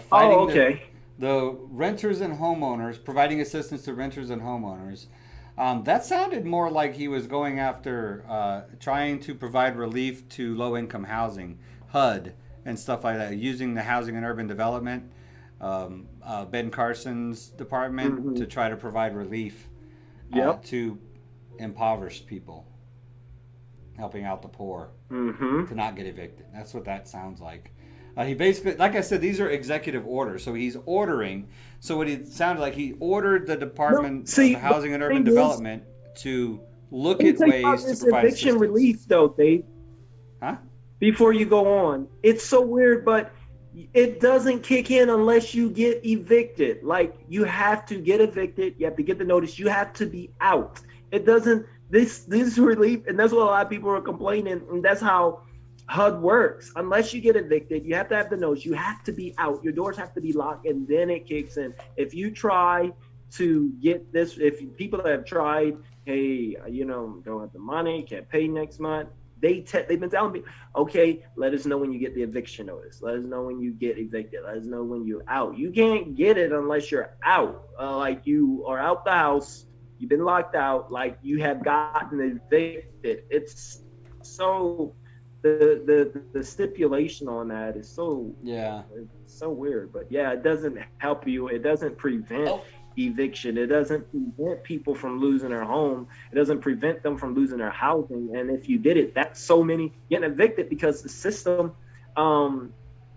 Fighting the renters and homeowners, providing assistance to renters and homeowners. That sounded more like he was going after trying to provide relief to low-income housing, HUD, and stuff like that, using the Housing and Urban Development, Ben Carson's department, to try to provide relief to impoverished people, helping out the poor to not get evicted. That's what that sounds like. He basically, like I said, these are executive orders. So he's ordering. So what it sounded like, he ordered the Department of Housing and Urban Development to look at ways to provide eviction relief, though, Dave. Huh? Before you go on, it's so weird, but it doesn't kick in unless you get evicted. Like, you have to get evicted. You have to get the notice. You have to be out. It doesn't. This relief, and that's what a lot of people are complaining, and that's how HUD works. Unless you get evicted, you have to have the notice. You have to be out. Your doors have to be locked, and then it kicks in. If you try to get this, if people have tried, hey, don't have the money, can't pay next month, they've been telling me, okay, let us know when you get the eviction notice. Let us know when you get evicted. Let us know when you're out. You can't get it unless you're out. Like, you are out the house, you've been locked out, like you have gotten evicted. It's so. The stipulation on that is so it's so weird, but it doesn't help you. It doesn't prevent eviction. It doesn't prevent people from losing their home. It doesn't prevent them from losing their housing. And if you did it, that's so many getting evicted because the system,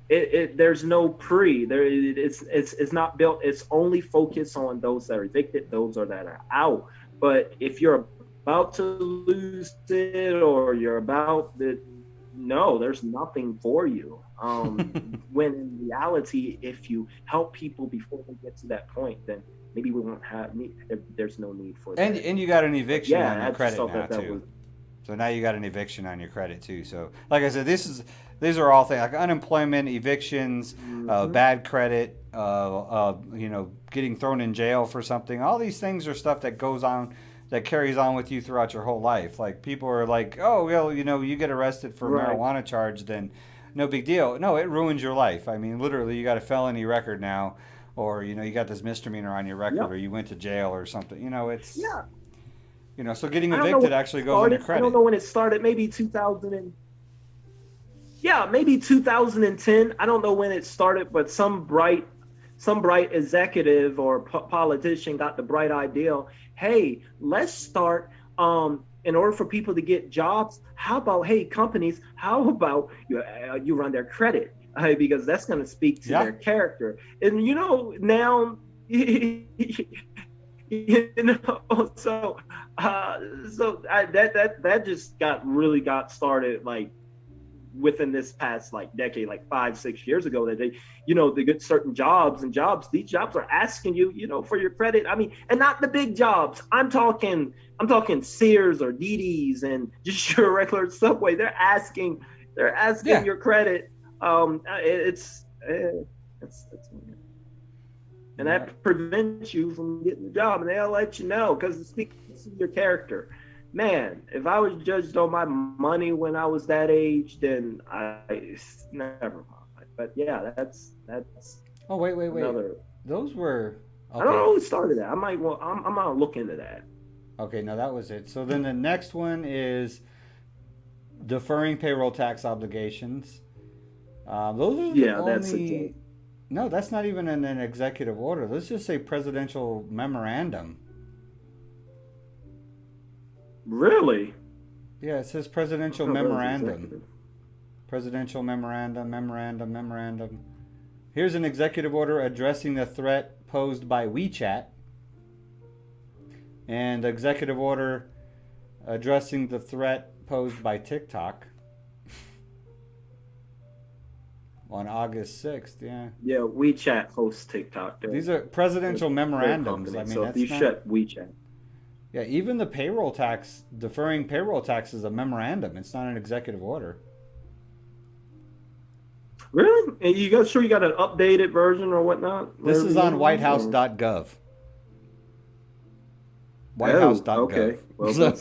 there's no it's not built. It's only focused on those that are evicted, those that are out. But if you're about to lose it or you're about to, no, there's nothing for you. When in reality, if you help people before they get to that point, then maybe we won't have need. There's no need for that. And you got an eviction on your credit now too. So now you got an eviction on your credit too. So like I said, these are all things like unemployment, evictions, bad credit, getting thrown in jail for something. All these things are stuff that goes on, that carries on with you throughout your whole life. Like, people are like, oh, well, you get arrested for a marijuana charge, then no big deal. No, it ruins your life. I mean, literally, you got a felony record now, or, you got this misdemeanor on your record, or you went to jail or something. It's... Yeah. So getting I don't know evicted when it actually goes under started. I credit. don't know when it started. Maybe 2000 and yeah, maybe 2010. I don't know when it started, but some bright executive or politician got the bright idea. Hey, let's start. In order for people to get jobs, how about hey companies? How about you run their credit because that's going to speak to their character. And now. That just got started like within this past like decade, like 5-6 years ago, that they get certain jobs, these jobs are asking you for your credit. I mean, and not the big jobs. I'm talking Sears or DD's and just your regular Subway. They're asking your credit. It's weird. And that prevents you from getting the job, and they'll let you know because it speaks to your character. Man, if I was judged on my money when I was that age, then I never mind. But yeah, that's. Oh wait. Another, Those were. Okay. I don't know who started that. I'm gonna look into that. Okay, no, that was it. So then the next one is deferring payroll tax obligations. Those are the only. That's a joke. No, that's not even in an executive order. Let's just say presidential memorandum. Really? Yeah, it says presidential memorandum. Presidential memorandum. Here's an executive order addressing the threat posed by WeChat. And executive order addressing the threat posed by TikTok. On August 6th, yeah. Yeah, WeChat hosts TikTok. These are presidential memorandums. I mean, so that's you shut WeChat. Yeah, even the payroll tax, deferring payroll tax is a memorandum. It's not an executive order. Really? And you got an updated version or whatnot? This is on whitehouse.gov. Whitehouse.gov. Okay. Well, that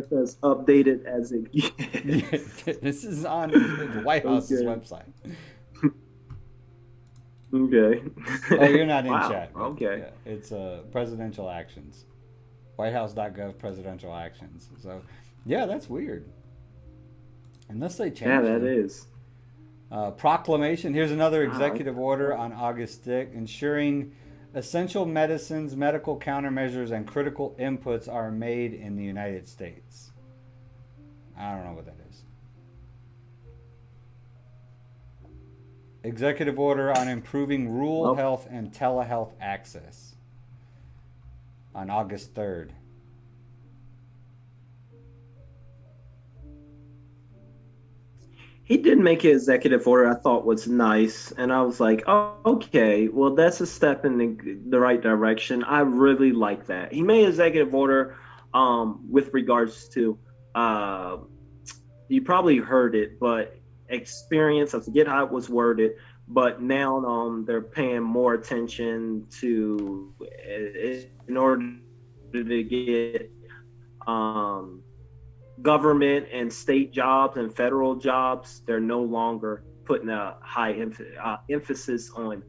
says updated as it. This is on the White House's website. Okay. Oh, you're not in chat. Okay. Yeah, it's presidential actions. Whitehouse.gov presidential actions. So, yeah, that's weird. Unless they change it. Yeah, that is. Proclamation. Here's another executive order on August 6th, ensuring essential medicines, medical countermeasures, and critical inputs are made in the United States. I don't know what that is. Executive order on improving rural health and telehealth access on August 3rd. He did make an executive order I thought was nice, and I was like, oh, okay, well, that's a step in the right direction. I really like that. He made an executive order with regards to, you probably heard it, but experience, I forget how it was worded, but now they're paying more attention to, in order to get government and state jobs and federal jobs, they're no longer putting a high emphasis on.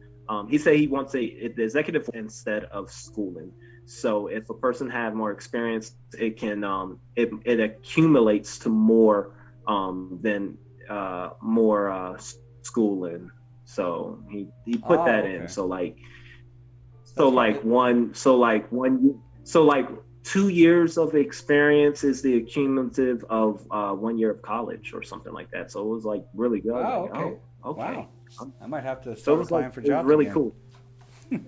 He said he wants the executive instead of schooling. So if a person had more experience, it can it accumulates to more than more schooling. So he put that in. So like 2 years of experience is the accumulative of 1 year of college or something like that. So it was like really good. Oh, like, okay. Okay. Wow. I might have to start applying for jobs. Really again. Cool.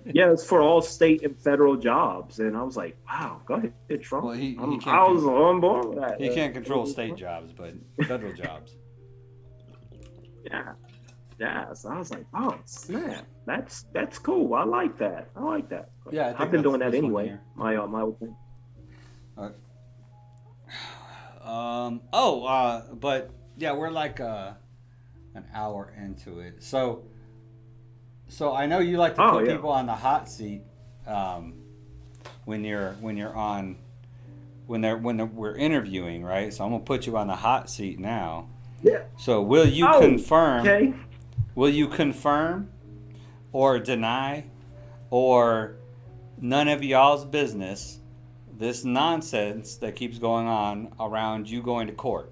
Yeah, it's for all state and federal jobs, and I was like, wow, go ahead, Trump. Well, I was on board with that. He can't control state jobs, but federal jobs. Yeah. So I was like, oh snap, that's cool. I like that. Yeah, I've been doing that anyway. My old thing. But yeah, we're like an hour into it. So I know you like to put people on the hot seat when we're interviewing, right? So I'm gonna put you on the hot seat now. Yeah. So will you confirm? Okay. Will you confirm or deny or none of y'all's business this nonsense that keeps going on around you going to court.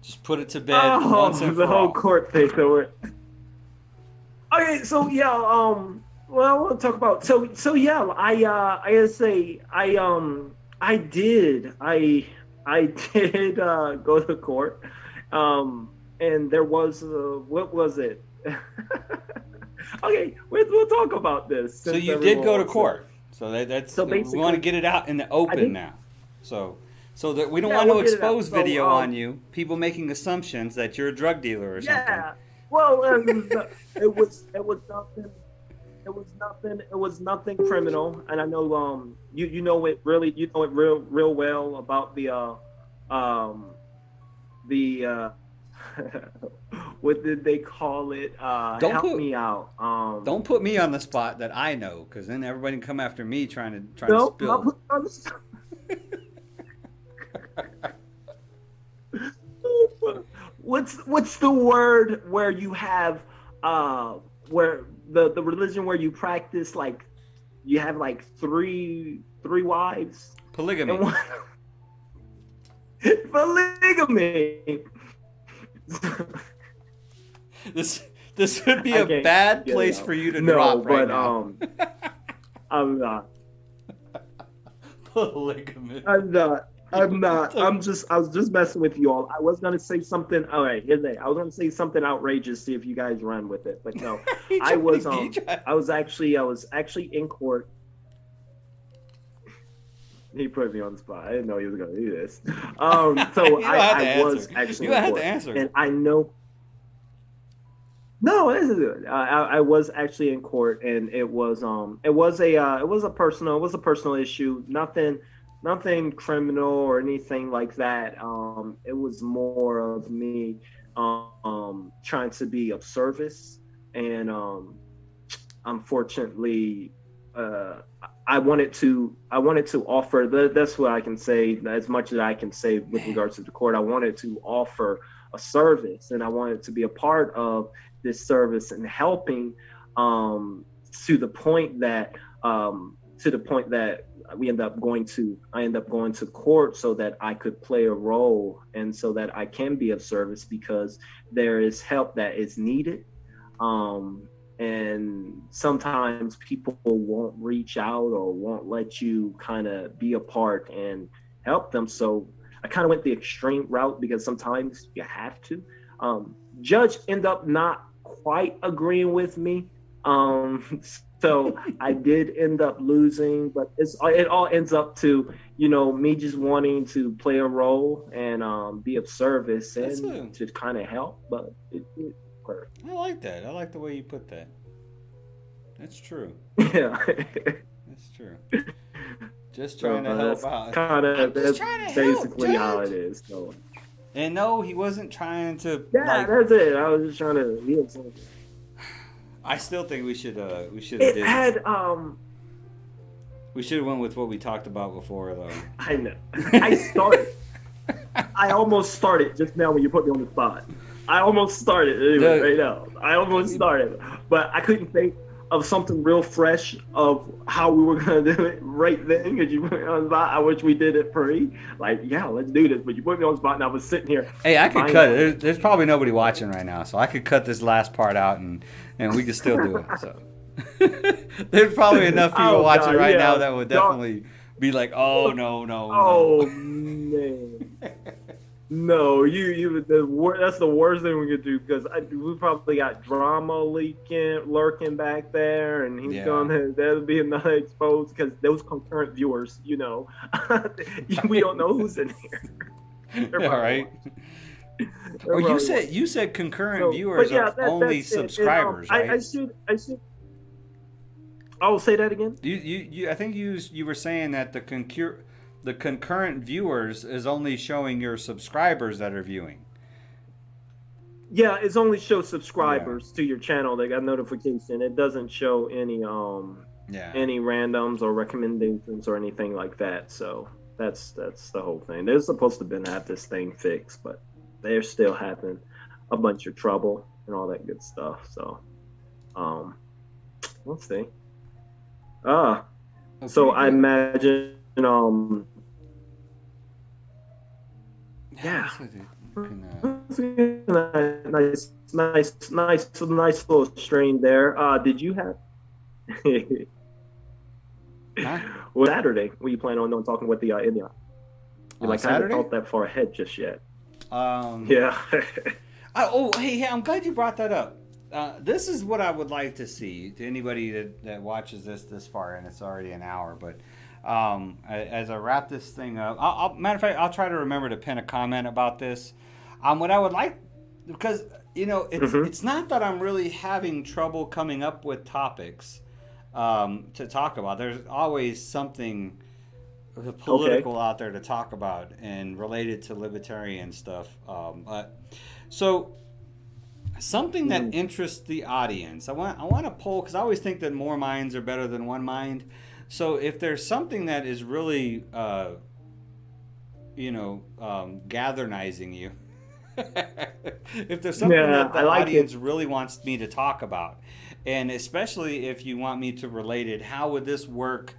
Just put it to bed once and the for whole all. court thing. Okay, so yeah, well, I want to talk about yeah, I gotta say, I did go to court, and there was what was it? Okay, we'll talk about this. So Since you did everyone go to wants court. So that's So we want to basically, get it out in the I open did. now. So that we don't Yeah, want to we'll get it out. expose video on you, people making assumptions that you're a drug dealer or something. Yeah. Well, it was nothing. It was nothing criminal, and I know you know it really, you know it real well about the what did they call it? Don't Help put me out. don't put me on the spot that I know, because then everybody can come after me trying to No, not spill. put on the spot. What's the word where you have where the religion where you practice, like you have like three wives Polygamy. and one polygamy. This would be I a can't bad get it place out. for you to No, drop right but now. I'm not. Polygamy. I'm not. I'm not. I was just messing with you all. I was gonna say something. All right, here's it. I was gonna say something outrageous. See if you guys run with it. But no, I was actually in court. He put me on the spot. I didn't know he was gonna do this. So I was actually You in had court, to answer. and I know. No, this is good. I was actually in court, and it was a personal issue. Nothing criminal or anything like that. It was more of me trying to be of service, and unfortunately, I wanted to offer. That's what I can say. As much as I can say with regards to the court, I wanted to offer a service, and I wanted to be a part of this service and helping to the point that I end up going to court so that I could play a role and so that I can be of service, because there is help that is needed. And sometimes people won't reach out or won't let you kind of be a part and help them. So I kind of went the extreme route, because sometimes you have to. Judge ended up not quite agreeing with me. So I did end up losing, but it all ends up to, me just wanting to play a role and be of service and to kind of help. But it worked. I like that. I like the way you put that. That's true. Yeah. That's true. Just trying to help out. That's basically how it is. So. And no, he wasn't trying to. Yeah, that's it. I was just trying to be of service. I still think we should have. We should have went with what we talked about before, though. I know. I almost started just now when you put me on the spot. I almost started anyway, right now. I almost started, but I couldn't think of something real fresh of how we were gonna do it right then, because you put me on the spot. I wish we did it pre. Like, yeah, let's do this. But you put me on the spot, and I was sitting here. Hey, I could cut it. There's probably nobody watching right now, so I could cut this last part out, and we could still do it. So there's probably enough people watching right now that would definitely be like, "Oh no." Man. No, that's the worst thing we could do, because we probably got drama lurking back there, and that'll be another exposed, because those concurrent viewers, we don't know who's in here. All right. Well, you said concurrent viewers are only subscribers, right? I should. I'll say that again. I think you were saying that the concurrent viewers is only showing your subscribers that are viewing. Yeah, it's only show subscribers to your channel. They got notification. It doesn't show any randoms or recommendations or anything like that. So that's the whole thing. They're supposed to have this thing fixed, but they're still having a bunch of trouble and all that good stuff. So let's see. Oh, So pretty I good. imagine, I yeah, guess we can. nice little strain there. Did you have? Huh? Well, Saturday, were you planning on talking with the Indian? You like haven't Saturday? thought that far ahead just yet. Um, Yeah. hey, I'm glad you brought that up. This is what I would like to see to anybody that watches this far, and it's already an hour. But as I wrap this thing up, matter of fact, I'll try to remember to pin a comment about this. What I would like, because Hmm. it's not that I'm really having trouble coming up with topics to talk about. There's always something Okay. political out there to talk about and related to libertarian stuff. So something that Mm. interests the audience. I want to poll because I always think that more minds are better than one mind. So if there's something that is really gathernizing you, if there's something Yeah, that the I like it. audience really wants me to talk about, and especially if you want me to relate it, how would this work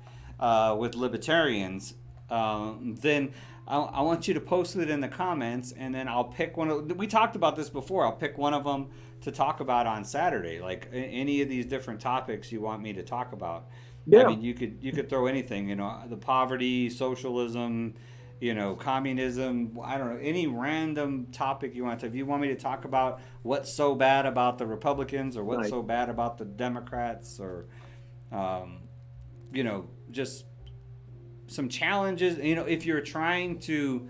with libertarians? Then I want you to post it in the comments, and then I'll pick one of. We talked about this before. I'll pick one of them to talk about on Saturday. Like any of these different topics you want me to talk about. I Yeah. mean, you could throw anything. The poverty, socialism, communism. I don't know, any random topic you want to. If you want me to talk about what's so bad about the Republicans or what's Nice. so bad about the Democrats, or um, just some challenges. If you're trying to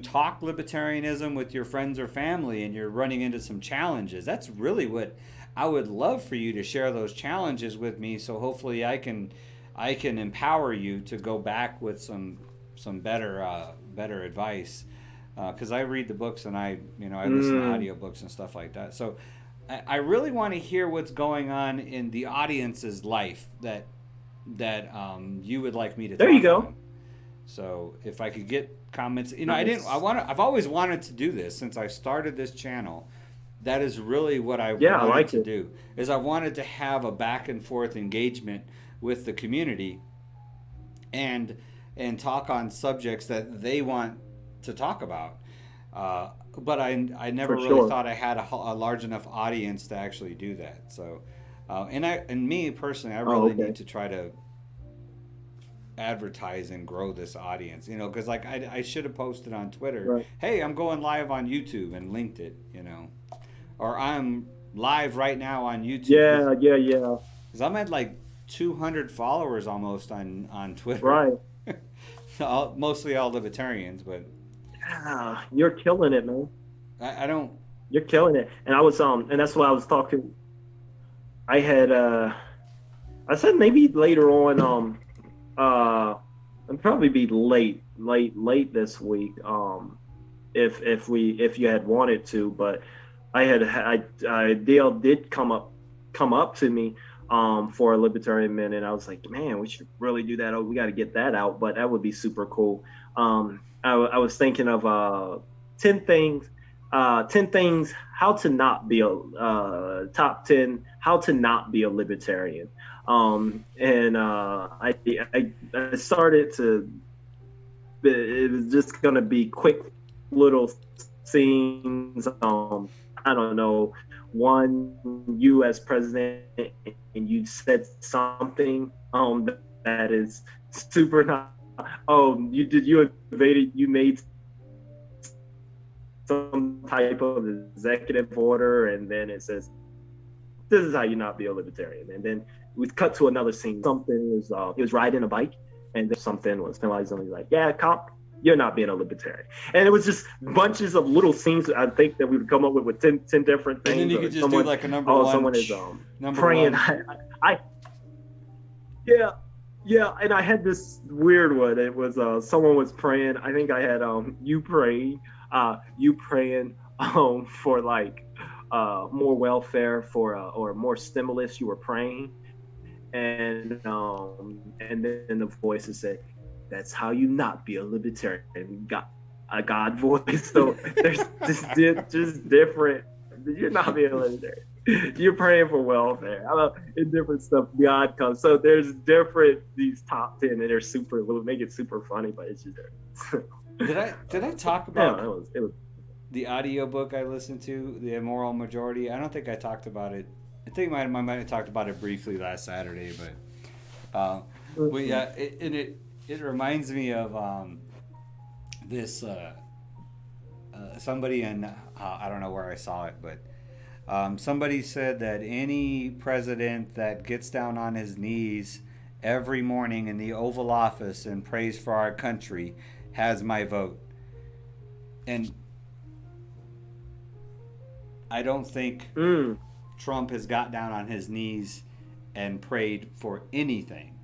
talk libertarianism with your friends or family and you're running into some challenges, that's really what I would love for you to share those challenges with me. So hopefully I can empower you to go back with some better advice, because I read the books and I listen to Mm. audiobooks and stuff like that. So I really want to hear what's going on in the audience's life that you would like me to There you talk go. on. So if I could get comments, I didn't. Nice. I've always wanted to do this since I started this channel. That is really what I Yeah, I wanted like to it. do. Is I wanted to have a back and forth engagement with the community, and talk on subjects that they want to talk about. But I never For really sure. thought I had a large enough audience to actually do that. So, and me personally, I Oh, really okay. need to try to advertise and grow this audience. Because like I should have posted on Twitter, Right. hey, I'm going live on YouTube and linked it. Or I'm live right now on YouTube Yeah, yeah, yeah. because I'm at like 200 followers almost on Twitter. Right. Mostly all libertarians, but Yeah, you're killing it, man. I don't. You're killing it. And and that's why I was talking. I had I said maybe later on, it'd probably be late this week, if you had wanted to, but Dale did come up to me, for a libertarian minute, and I was like, man, we should really do that. Oh, we got to get that out, but that would be super cool. I was thinking of 10 things, 10 things how to not be a top 10 how to not be a libertarian. And I started to, it was just going to be quick little scenes. I don't know, one U.S. president, and you said something that is super not. Oh, you invaded, you made some type of executive order, and then it says, "This is how you not be a libertarian." And then we cut to another scene. Something was he was riding a bike, and then something was penalized, and he's like, "Yeah, cop, you're not being a libertarian." And it was just bunches of little scenes. I think that we would come up with 10 different And then things, you or could just do someone, like a number oh, one, someone is number praying. one. I yeah. Yeah, and I had this weird one. It was someone was praying. I think I had you praying for like more welfare, for or more stimulus. You were praying, and then the voices said, "That's how you not be a libertarian." Got a God voice. So there's just different. You're not being a libertarian. You're praying for welfare. I know in different stuff beyond comes. So there's different these top 10 and they're super. We'll make it super funny, but it's just. Did I talk Yeah, about it was. the audiobook I listened to, The Immoral Majority? I don't think I talked about it. I think I might have talked about it briefly last Saturday, but yeah, it reminds me of this somebody in I don't know where I saw it, but somebody said that any president that gets down on his knees every morning in the Oval Office and prays for our country has my vote. And I don't think Trump has got down on his knees and prayed for anything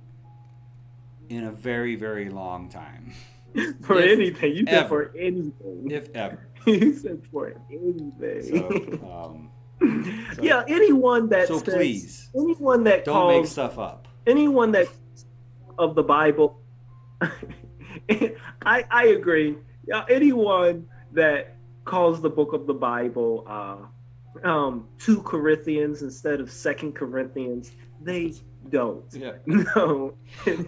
in a very, very long time. For If anything. You said ever. for anything. If ever. You said for anything. So, yeah, anyone that so says, please, anyone that don't calls, make stuff up. anyone that of the Bible, I agree. Yeah, anyone that calls the book of the Bible 2 Corinthians instead of 2 Corinthians, they don't. Yeah. No.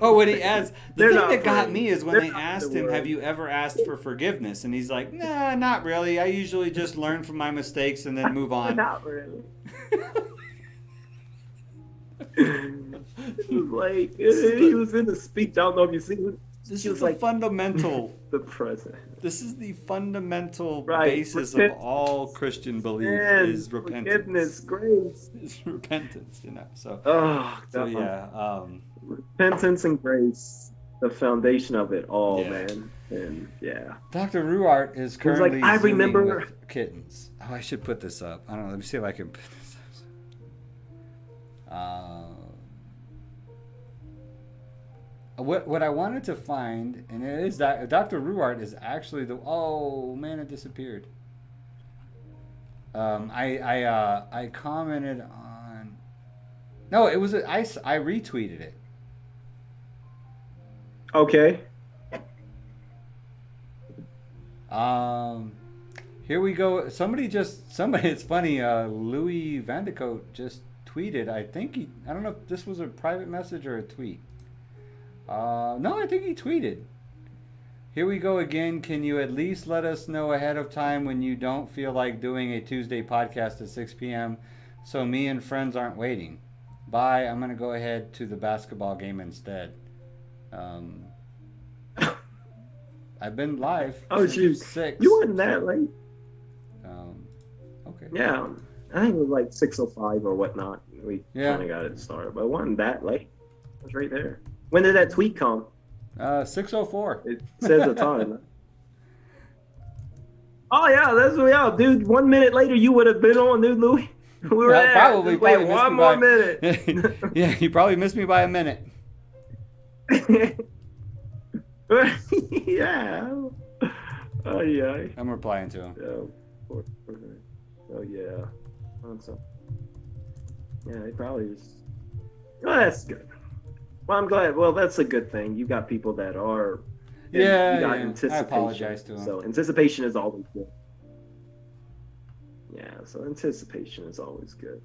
Oh, when he asked, the They're thing not that got praying. me is when They're they not asked the him, word. have you ever asked for forgiveness? And he's like, nah, not really. I usually just learn from my mistakes and then move on. Not really. It was like he was in the speech. I don't know if you see it. This He is was the like fundamental. the president. This is the fundamental Right. basis of all Christian belief is repentance. Forgiveness, grace. Is repentance, you know. So Oh, so God. yeah. Repentance and grace, the foundation of it all, Yeah. man. And yeah. Dr. Ruart is He was like, currently I Zooming remember- with kittens. Oh, I should put this up. I don't know. Let me see if I can put this up. What I wanted to find, and it is that Dr. Ruart is actually the. Oh man, it disappeared. I commented on. No, it was I retweeted it. Okay. Here we go. Somebody. It's funny. Louis Vandecote just tweeted. I don't know if this was a private message or a tweet. No, I think he tweeted. Here we go again. Can you at least let us know ahead of time when you don't feel like doing a Tuesday podcast at 6 p.m. so me and friends aren't waiting? Bye. I'm going to go ahead to the basketball game instead. I've been live. Oh, since shoot. 6. You wasn't that late. Okay. Yeah. I think it was like 6:05 or whatnot. We kind of got it started, but it wasn't that late. It was right there. When did that tweet come? 6:04. It says the time. Oh yeah, dude. 1 minute later, you would have been on, dude, Louis. We were Yeah, there. probably Just wait missed one me more by- minute. Yeah, you probably missed me by a minute. Yeah. Oh yeah. I'm replying to him. Oh yeah. Yeah, he probably is. Well, that's good. Well, I'm glad. Well, that's a good thing. You got people that are. Yeah, you got yeah. anticipation. I apologize to him. So anticipation is always good. Yeah, so anticipation is always good.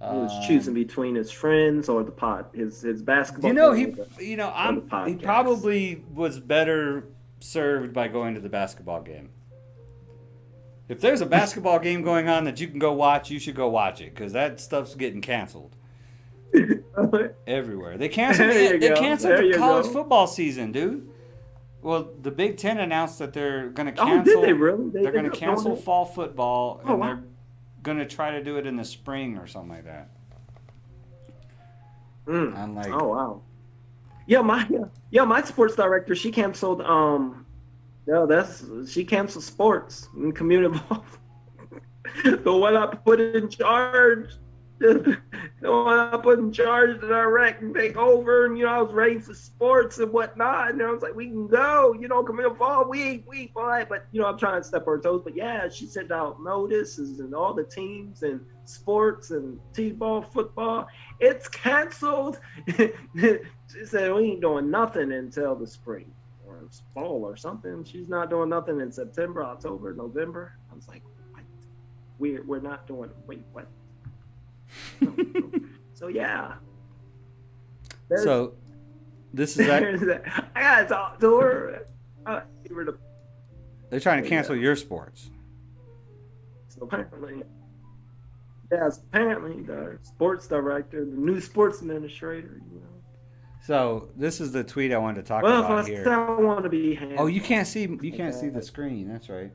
He was choosing between his friends or his basketball. You know, team he podcast. probably was better served by going to the basketball game. If there's a basketball game going on that you can go watch, you should go watch it because that stuff's getting canceled everywhere. They canceled. There you They go. canceled There the you college go. football season, dude. Well, the Big Ten announced that they're going to Oh, cancel. did they really? They're going to did cancel know fall football, and Oh, wow. they're going to try to do it in the spring or something like that. that? I'm like, Oh wow. Yeah, my sports director, she canceled she canceled sports and community involvement. The one I put in charge, the one I put in charge that I rec and take over, and I was ready for sports and whatnot, and I was like, we can go, community involved, we fine, but I'm trying to step on her toes. But yeah, she sent out notices and all the teams and sports and t-ball, football, it's canceled. She said we ain't doing nothing until the spring or fall or something. She's not doing nothing in September, October, November. I was like, what? We're not doing. Wait, what? So yeah, there's, So this is that I gotta talk to her. Give her the, they're trying to so, cancel yeah. your sports. So apparently, yes, apparently the sports director, the new sports administrator, you know. So this is the tweet I wanted to talk Well, if about I here. still want to be Oh, hands you on, can't see the okay. screen. That's right.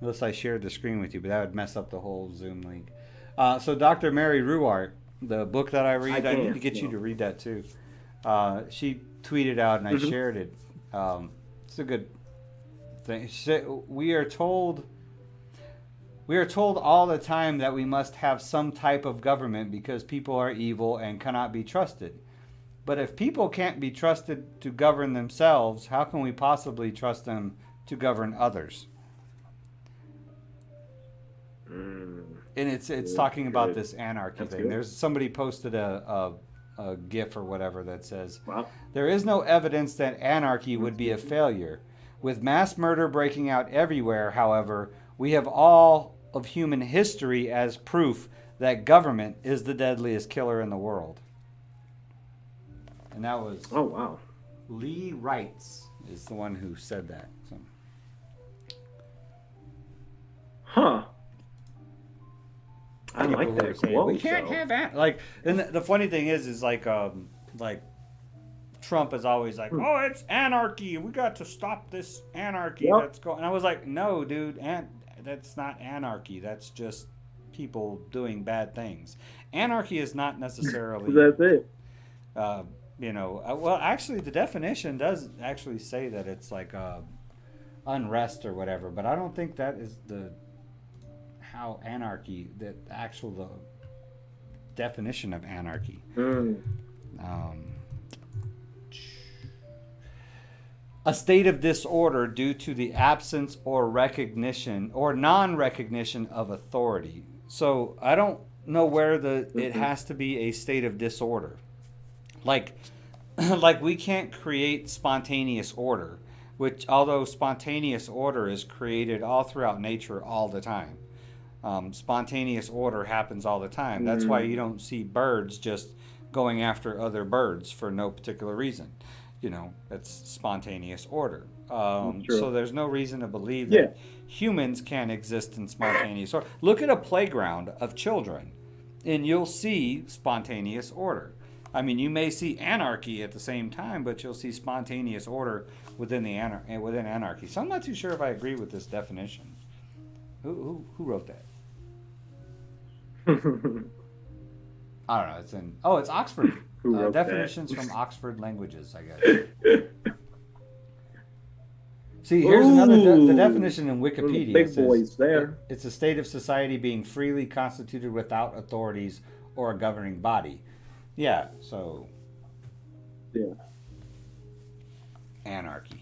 Unless I shared the screen with you, but that would mess up the whole Zoom link. So Dr. Mary Ruwart, the book that I read, I need to get you to read that too. She tweeted out and I Mm-hmm. shared it. It's a good thing. She said, we are told all the time that we must have some type of government because people are evil and cannot be trusted. But if people can't be trusted to govern themselves, how can we possibly trust them to govern others? And it's talking about this anarchy That's thing. good. There's somebody posted a GIF or whatever that says, Wow. there is no evidence that anarchy would be a failure. With mass murder breaking out everywhere, however, we have all of human history as proof that government is the deadliest killer in the world. And that was Oh wow. Lee Wrights is the one who said that. So. Huh. I People like who are that saying, quote. we can't have that. Like, and the funny thing is like Trump is always like, oh, it's anarchy. We got to stop this anarchy Yep. that's going. And I was like, no, dude, that's not anarchy. That's just people doing bad things. Anarchy is not necessarily. That's it. Well, actually, the definition does actually say that it's like unrest or whatever, but I don't think that is how anarchy, the definition of anarchy. A state of disorder due to the absence or recognition or non-recognition of authority. So I don't know where it has to be a state of disorder. Like we can't create spontaneous order, which although spontaneous order is created all throughout nature all the time. Spontaneous order happens all the time. That's why you don't see birds just going after other birds for no particular reason. It's spontaneous order. So there's no reason to believe that humans can exist in spontaneous order. Look at a playground of children, and you'll see spontaneous order. I mean, you may see anarchy at the same time, but you'll see spontaneous order within within anarchy. So I'm not too sure if I agree with this definition. Who wrote that? I don't know. It's Oxford. Who wrote Definitions that? from Oxford Languages, I guess. See, here's another the definition in Wikipedia. Big boys there. It's a state of society being freely constituted without authorities or a governing body. Yeah, so. Yeah. Anarchy.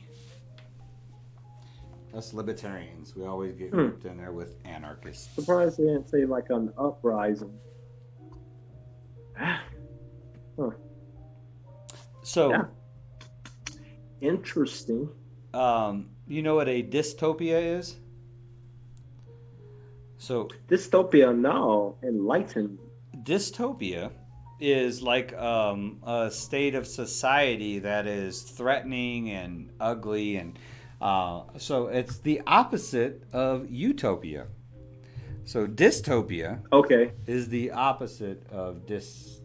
Us libertarians, we always get grouped in there with anarchists. Surprised they didn't say like an uprising. Huh. So. Yeah. Interesting. You know what a dystopia is? So. Dystopia, no. Enlighten. Dystopia is like a state of society that is threatening and ugly, and so it's the opposite of utopia. So dystopia is the opposite of dystopia.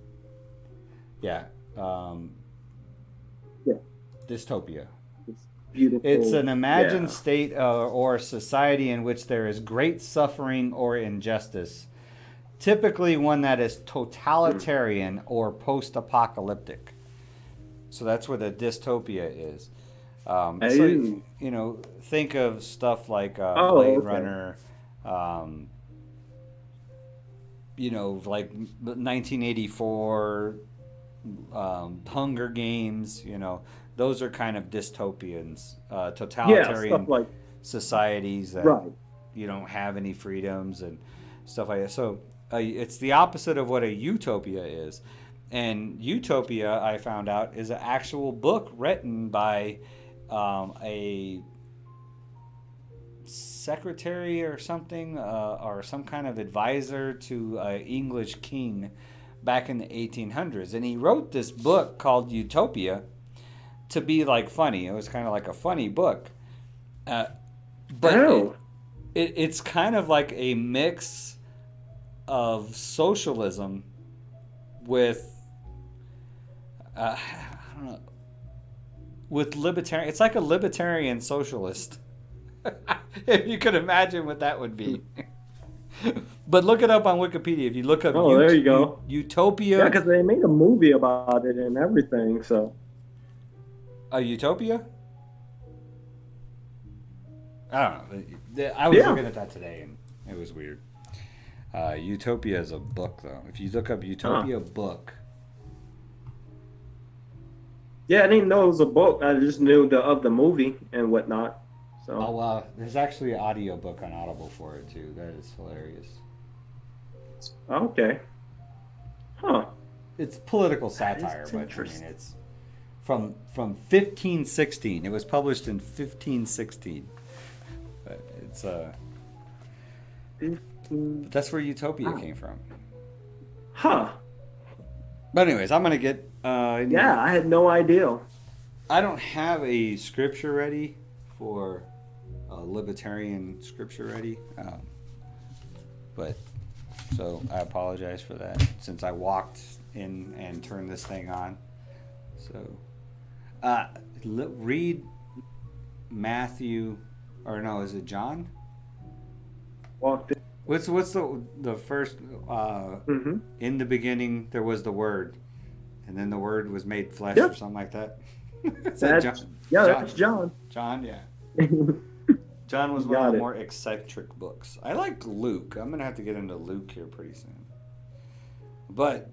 It's beautiful. It's an imagined state or society in which there is great suffering or injustice. Typically one that is totalitarian or post-apocalyptic. So that's what a dystopia is. So, think of stuff like Blade Runner, like 1984, Hunger Games, those are kind of dystopians, totalitarian societies that you don't have any freedoms and stuff like that. So it's the opposite of what a utopia is. And utopia, I found out, is an actual book written by a secretary or something, or some kind of advisor to an English king back in the 1800s. And he wrote this book called Utopia to be like funny. It was kind of like a funny book. But Oh. it's kind of like a mix of socialism with, I don't know, with libertarian. It's like a libertarian socialist. If you could imagine what that would be. But look it up on Wikipedia. If you look up there you go. Utopia. Yeah, because they made a movie about it and everything. So. A Utopia? I don't know. I was looking at that today and it was weird. Utopia is a book, though. If you look up Utopia book. Yeah, I didn't know it was a book. I just knew of the movie and whatnot. So. Oh, wow. There's actually an audio book on Audible for it, too. That is hilarious. Okay. Huh. It's political satire, but I mean, it's from 1516. It was published in 1516. But it's that's where Utopia came from. Huh. But anyways, I'm gonna get. Yeah, I had no idea. I don't have a scripture ready for a libertarian scripture ready, but so I apologize for that since I walked in and turned this thing on. So, read Matthew, or no, is it John? Walked in. What's the first? In the beginning, there was the Word, and then the Word was made flesh, or something like that. Is that John? Yeah, that's John. John, yeah. John was one of the more eccentric books. I like Luke. I'm gonna have to get into Luke here pretty soon. But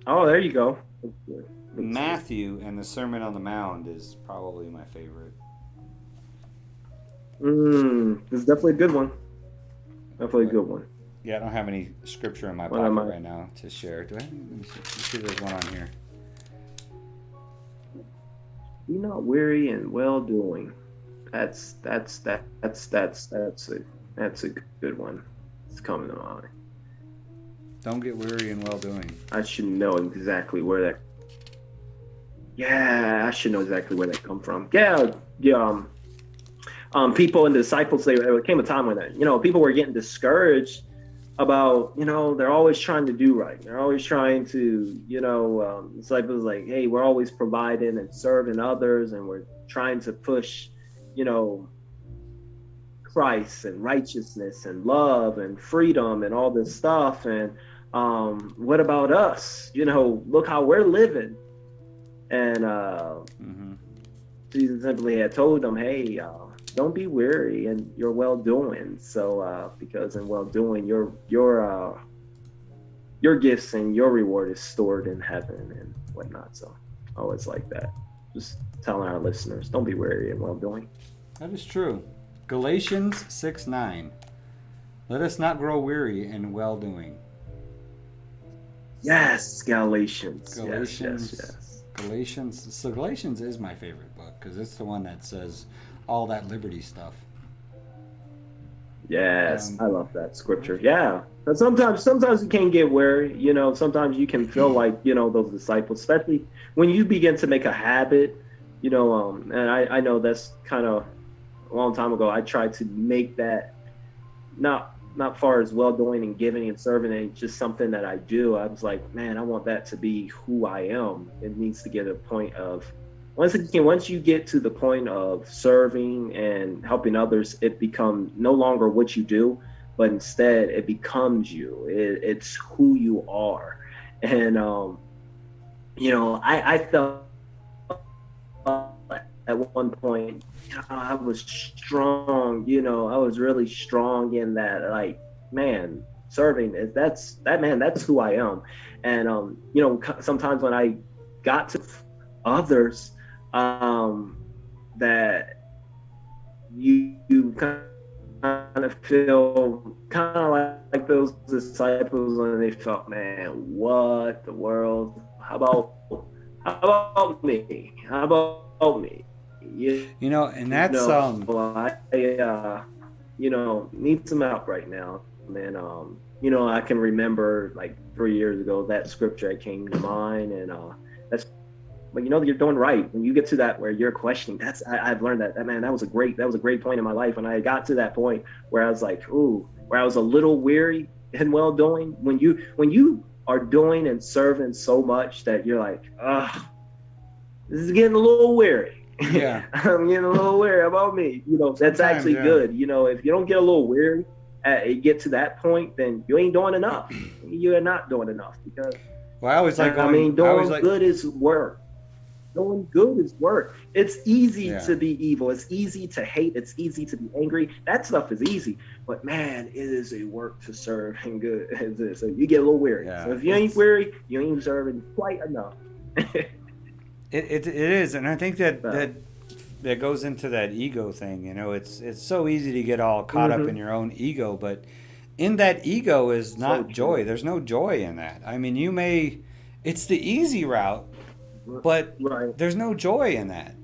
oh, there you go. Matthew and the Sermon on the Mount is probably my favorite. It's definitely a good one. Definitely a good one. Yeah, I don't have any scripture in my pocket right now to share. Do I? Let me see if there's one on here. Be not weary in well doing. That's a good one. It's coming to mind. Don't get weary in well doing. I should know exactly where that. Yeah, I should know exactly where that come from. Yeah. People and disciples. There came a time when people were getting discouraged about they're always trying to do right. They're always trying to disciples like, hey, we're always providing and serving others, and we're trying to push Christ and righteousness and love and freedom and all this stuff. And what about us? Look how we're living. And Jesus simply had told them, hey, don't be weary in your well doing. So because in well doing, your gifts and your reward is stored in heaven and whatnot. So always like that. Just telling our listeners, don't be weary in well doing. That is true. Galatians 6:9. Let us not grow weary in well doing. Yes, Galatians. Galatians. Yes. Galatians. So Galatians is my favorite book because it's the one that says all that liberty stuff. Yes, I love that scripture. Yeah, but sometimes you can't get weary. Sometimes you can feel like those disciples, especially when you begin to make a habit. And I know that's kind of a long time ago. I tried to make that not far as well doing and giving and serving, and just something that I do. I was like, man, I want that to be who I am. It needs to get a point of once you get to the point of serving and helping others, it becomes no longer what you do, but instead it becomes you. It's who you are. And I felt at one point I was strong. I was really strong in that. Like, man, serving that's who I am. And sometimes when I got to others, that you kind of feel kind of like those disciples when they felt, man, what the world? How about me? How about me? And that's need some help right now. And I can remember like 3 years ago that scripture that came to mind, and that's but you're doing right when you get to that where you're questioning. I've learned that man, that was a great point in my life when I got to that point where I was like, ooh, where I was a little weary and well doing. When you are doing and serving so much that you're like, this is getting a little weary. Yeah. I'm getting a little weary about me. That's Sometimes, actually yeah. good. If you don't get a little weary, you get to that point, then you ain't doing enough. You're not doing enough because Well, I always like going. I mean, doing like, good is work. Doing good is work. It's easy Yeah. to be evil. It's easy to hate. It's easy to be angry. That stuff is easy. But man, it is a work to serve and good. So you get a little weary. Yeah, So if you ain't weary, you ain't serving quite enough. It is, and I think that goes into that ego thing. It's so easy to get all caught up in your own ego, but in that ego is not joy. There's no joy in that. I mean, it's the easy route, but Right. there's no joy in that.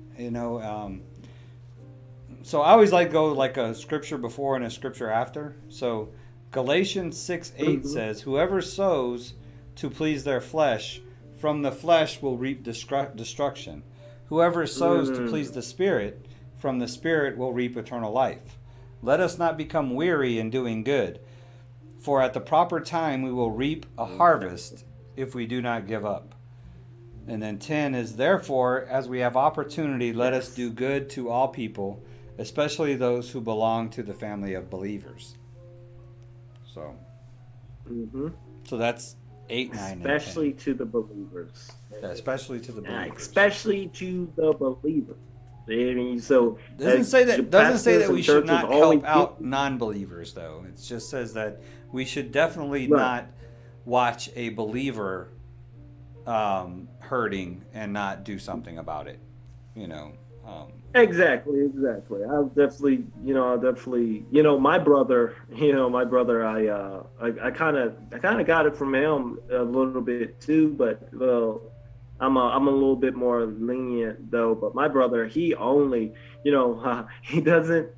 So I always like go like a scripture before and a scripture after. So Galatians 6:8 says, "Whoever sows to please their flesh, from the flesh will reap destruction. Whoever sows to please the Spirit, from the Spirit will reap eternal life. Let us not become weary in doing good, for at the proper time we will reap a harvest if we do not give up." And then 10 is, "Therefore, as we have opportunity, let us do good to all people, especially those who belong to the family of believers." So, so that's 8, 9, Especially to the believers. Yeah, especially to the believers. Especially to the believers. I mean, so Doesn't say that we should not help out get... non-believers, though. It just says that we should definitely not watch a believer hurting and not do something about it. Exactly. I'll definitely, my brother, I kind of got it from him a little bit too, but I'm a little bit more lenient though. But my brother, he only, he doesn't.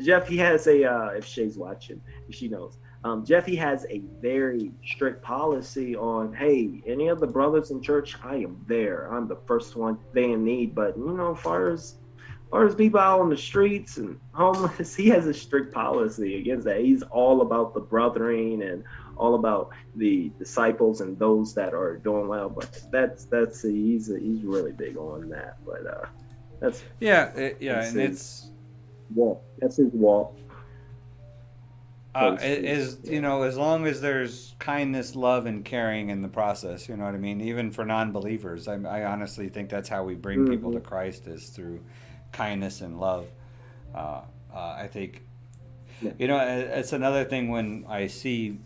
Jeff, he has if Shay's watching, she knows. Jeff, he has a very strict policy on, hey, any of the brothers in church, I am there. I'm the first one they in need. But as far as people out on the streets and homeless, he has a strict policy against that. He's all about the brothering and all about the disciples and those that are doing well. But he's really big on that. But that's it's walk. That's his walk. As long as there's kindness, love, and caring in the process, you know what I mean? Even for non-believers, I honestly think that's how we bring people to Christ, is through kindness and love. I think, it's another thing when I see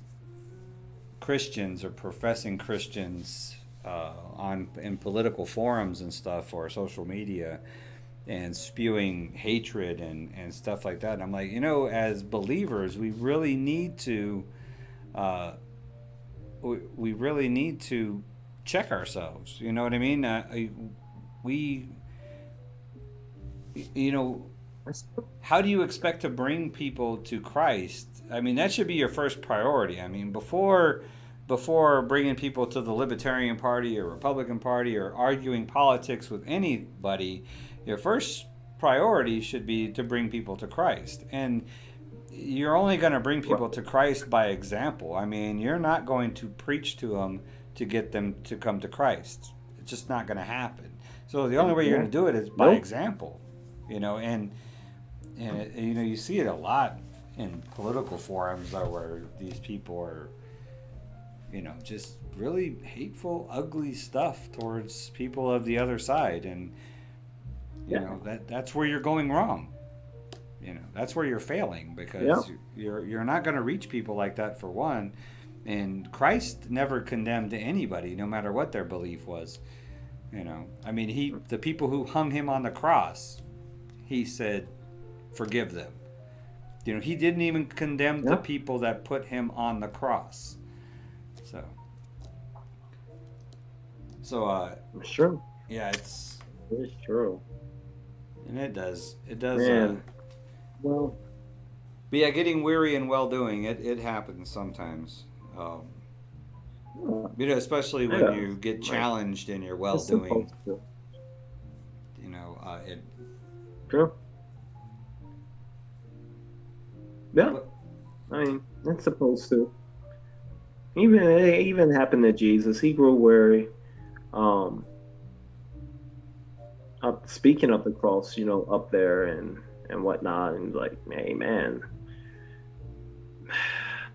Christians or professing Christians in political forums and stuff or social media, and spewing hatred and stuff like that. And I'm like, as believers, we really need to check ourselves. You know what I mean? How do you expect to bring people to Christ? I mean, that should be your first priority. I mean, before bringing people to the Libertarian Party or Republican Party or arguing politics with anybody, your first priority should be to bring people to Christ. And you're only going to bring people to Christ by example. I mean, you're not going to preach to them to get them to come to Christ. It's just not going to happen. So the only way you're going to do it is by example. And you see it a lot in political forums though, where these people are, just really hateful, ugly stuff towards people of the other side. And that's where you're going wrong. That's where you're failing, because you're not going to reach people like that, for one. And Christ never condemned anybody, no matter what their belief was. I mean, the people who hung him on the cross, he said, forgive them. He didn't even condemn the people that put him on the cross. So sure. Yeah, it's true. And it does. Man. Well, But yeah, getting weary in well doing, it happens sometimes. Especially when Yeah, you get like challenged in your well it's doing. supposed to. It. True. Yeah, But I mean it's supposed to. Even it even happened to Jesus. He grew weary. Um, up speaking of the cross, up there and whatnot, and like, hey man,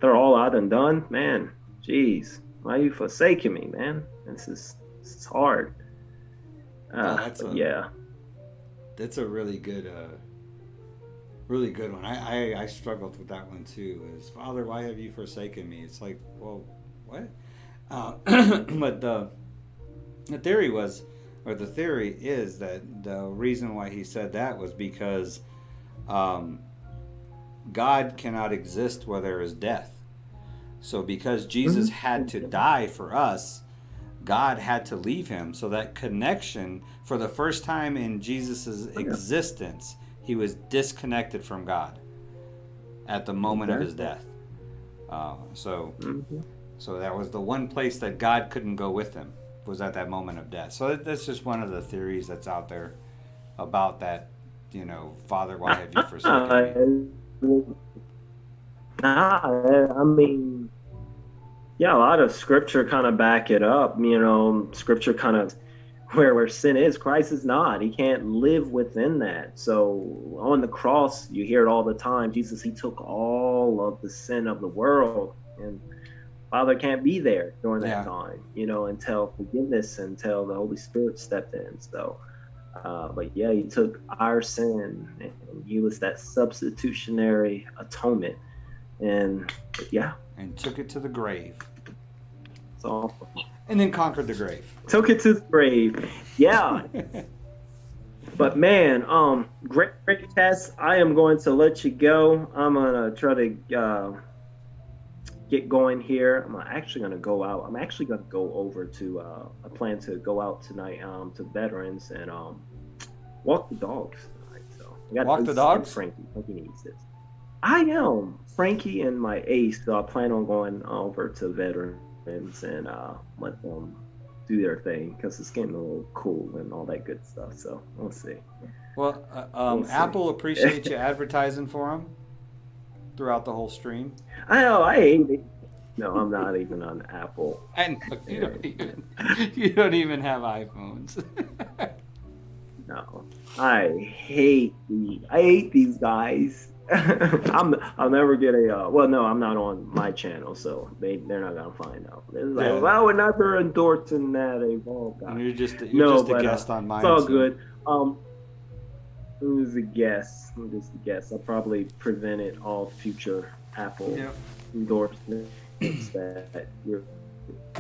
they're all out and done, man. Jeez, why are you forsaking me, man? This is hard. no, that's But a yeah, that's a really good one. I struggled with that one too. Is Father, why have you forsaken me? It's like, well, what? But the theory was, or the theory is that the reason why he said that was because um, God cannot exist where there is death. So because Jesus had to die for us, God had to leave him. So that connection, for the first time in Jesus' existence, he was disconnected from God at the moment of his death. So that was the one place that God couldn't go with him, was at that moment of death. So that's just one of the theories that's out there about that. Father, why have you forsaken me? I mean, yeah, a lot of scripture kind of back it up. Scripture kind of where sin is, Christ is not. He can't live within that. So on the cross, you hear it all the time. Jesus, he took all of the sin of the world, and Father can't be there during that time, until forgiveness, until the Holy Spirit stepped in. So, but yeah, he took our sin, and he was that substitutionary atonement, and yeah, and took it to the grave. It's awful. And then conquered the grave. Took it to the grave. Yeah. But man, great test. I am going to let you go. I'm gonna try to get going here. I'm actually gonna go out. I'm actually gonna go over to. I plan to go out tonight to Veterans and walk the dogs tonight. So I got walk the dogs. Frankie needs this. I am Frankie and my ace. So I plan on going over to Veterans and let them do their thing because it's getting a little cool and all that good stuff. So we'll see. Well, Apple appreciates you advertising for them throughout the whole stream. I know. I hate it. No, I'm not even on Apple. And look, you don't even have iPhones. No, I hate these guys. I'll never get a well, no, I'm not on my channel, so they're not gonna find out. It's like, well, we're never endorsing that Evolve guy. You're just a guest on mine. It's all good. It was a guess. I'm just a guess. I probably prevented all future Apple endorsements that you're.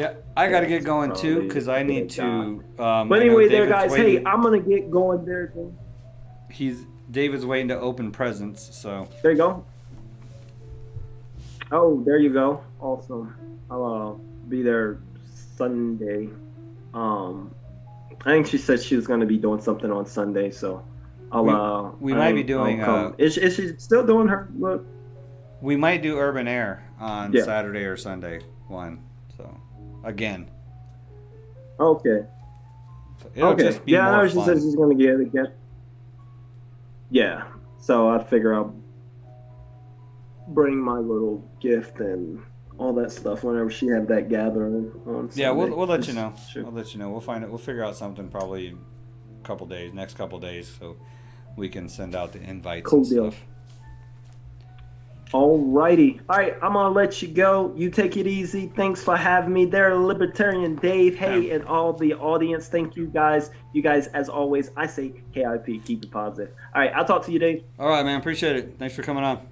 Yeah, I got to get going too because I need to. But anyway, there, guys. Hey, I'm gonna get going there. David's waiting to open presents, so. There you go. Oh, there you go. Awesome. I'll be there Sunday. I think she said she was going to be doing something on Sunday, so we might be doing. Is she still doing her look? We might do Urban Air on Saturday or Sunday one. So again. Okay. So it'll just be more I know she fun. said she's going to get it again. Yeah, so I figure I'll bring my little gift and all that stuff whenever she had that gathering on Sunday. Yeah, we'll let you know. Sure. We'll let you know. We'll find it. We'll figure out something probably next couple days, so we can send out the invites and stuff. Alrighty. Alright, I'm gonna let you go. You take it easy. Thanks for having me there, Libertarian Dave. Hey, and all the audience, thank you guys. You guys, as always, I say KIP, keep it positive. Alright, I'll talk to you, Dave. Alright, man. Appreciate it. Thanks for coming on.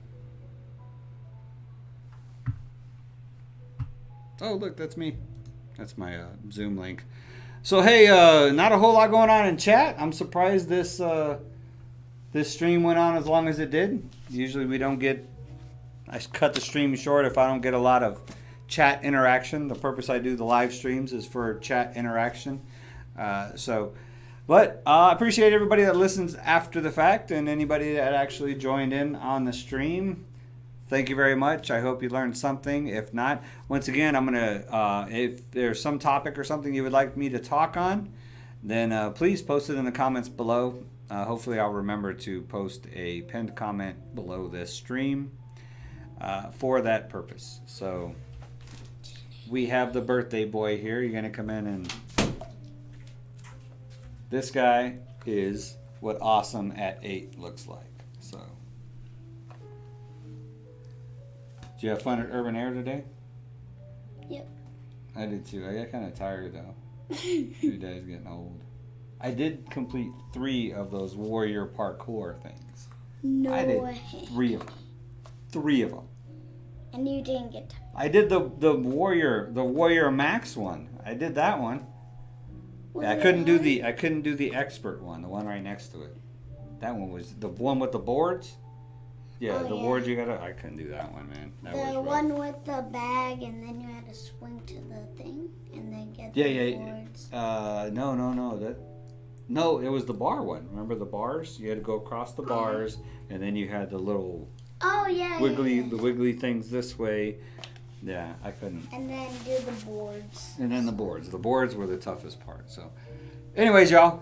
Oh, look, that's me. That's my Zoom link. So, hey, not a whole lot going on in chat. I'm surprised this stream went on as long as it did. Usually we don't get... I cut the stream short if I don't get a lot of chat interaction. The purpose I do the live streams is for chat interaction. But I appreciate everybody that listens after the fact and anybody that actually joined in on the stream. Thank you very much. I hope you learned something. If not, once again, I'm gonna if there's some topic or something you would like me to talk on, then please post it in the comments below. Hopefully, I'll remember to post a pinned comment below this stream for that purpose. So we have the birthday boy here. You're gonna come in and this guy is what awesome at 8 looks like. So, did you have fun at Urban Air today? Yep. I did too. I got kind of tired though. 2 days getting old. I did complete 3 of those warrior parkour things. No I did way. 3 of them. 3 of them. And you didn't get to. I did the warrior max one. I did that one. Yeah, I couldn't do the expert one, the one right next to it. That one was the one with the boards. Yeah, Oh, the yeah. boards you gotta. I couldn't do that one, man. That was The rough. one with the bag, and then you had to swing to the thing, and then get Yeah, the yeah. boards. No, it was the bar one. Remember the bars? You had to go across the bars, and then you had the little Oh yeah. wiggly, yeah. the wiggly things this way. Yeah, I couldn't. And then do the boards. And then the boards. The boards were the toughest part. So, anyways, y'all,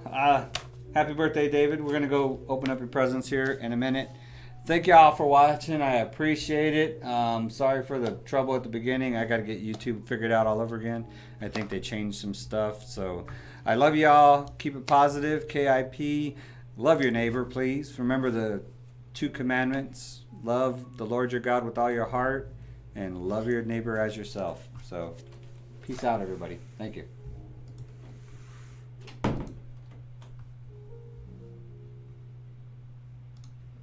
happy birthday, David. We're going to go open up your presents here in a minute. Thank y'all for watching. I appreciate it. Sorry for the trouble at the beginning. I got to get YouTube figured out all over again. I think they changed some stuff. So, I love y'all. Keep it positive. KIP. Love your neighbor, please. Remember the 2 commandments. Love the Lord your God with all your heart. And love your neighbor as yourself. So, peace out, everybody. Thank you.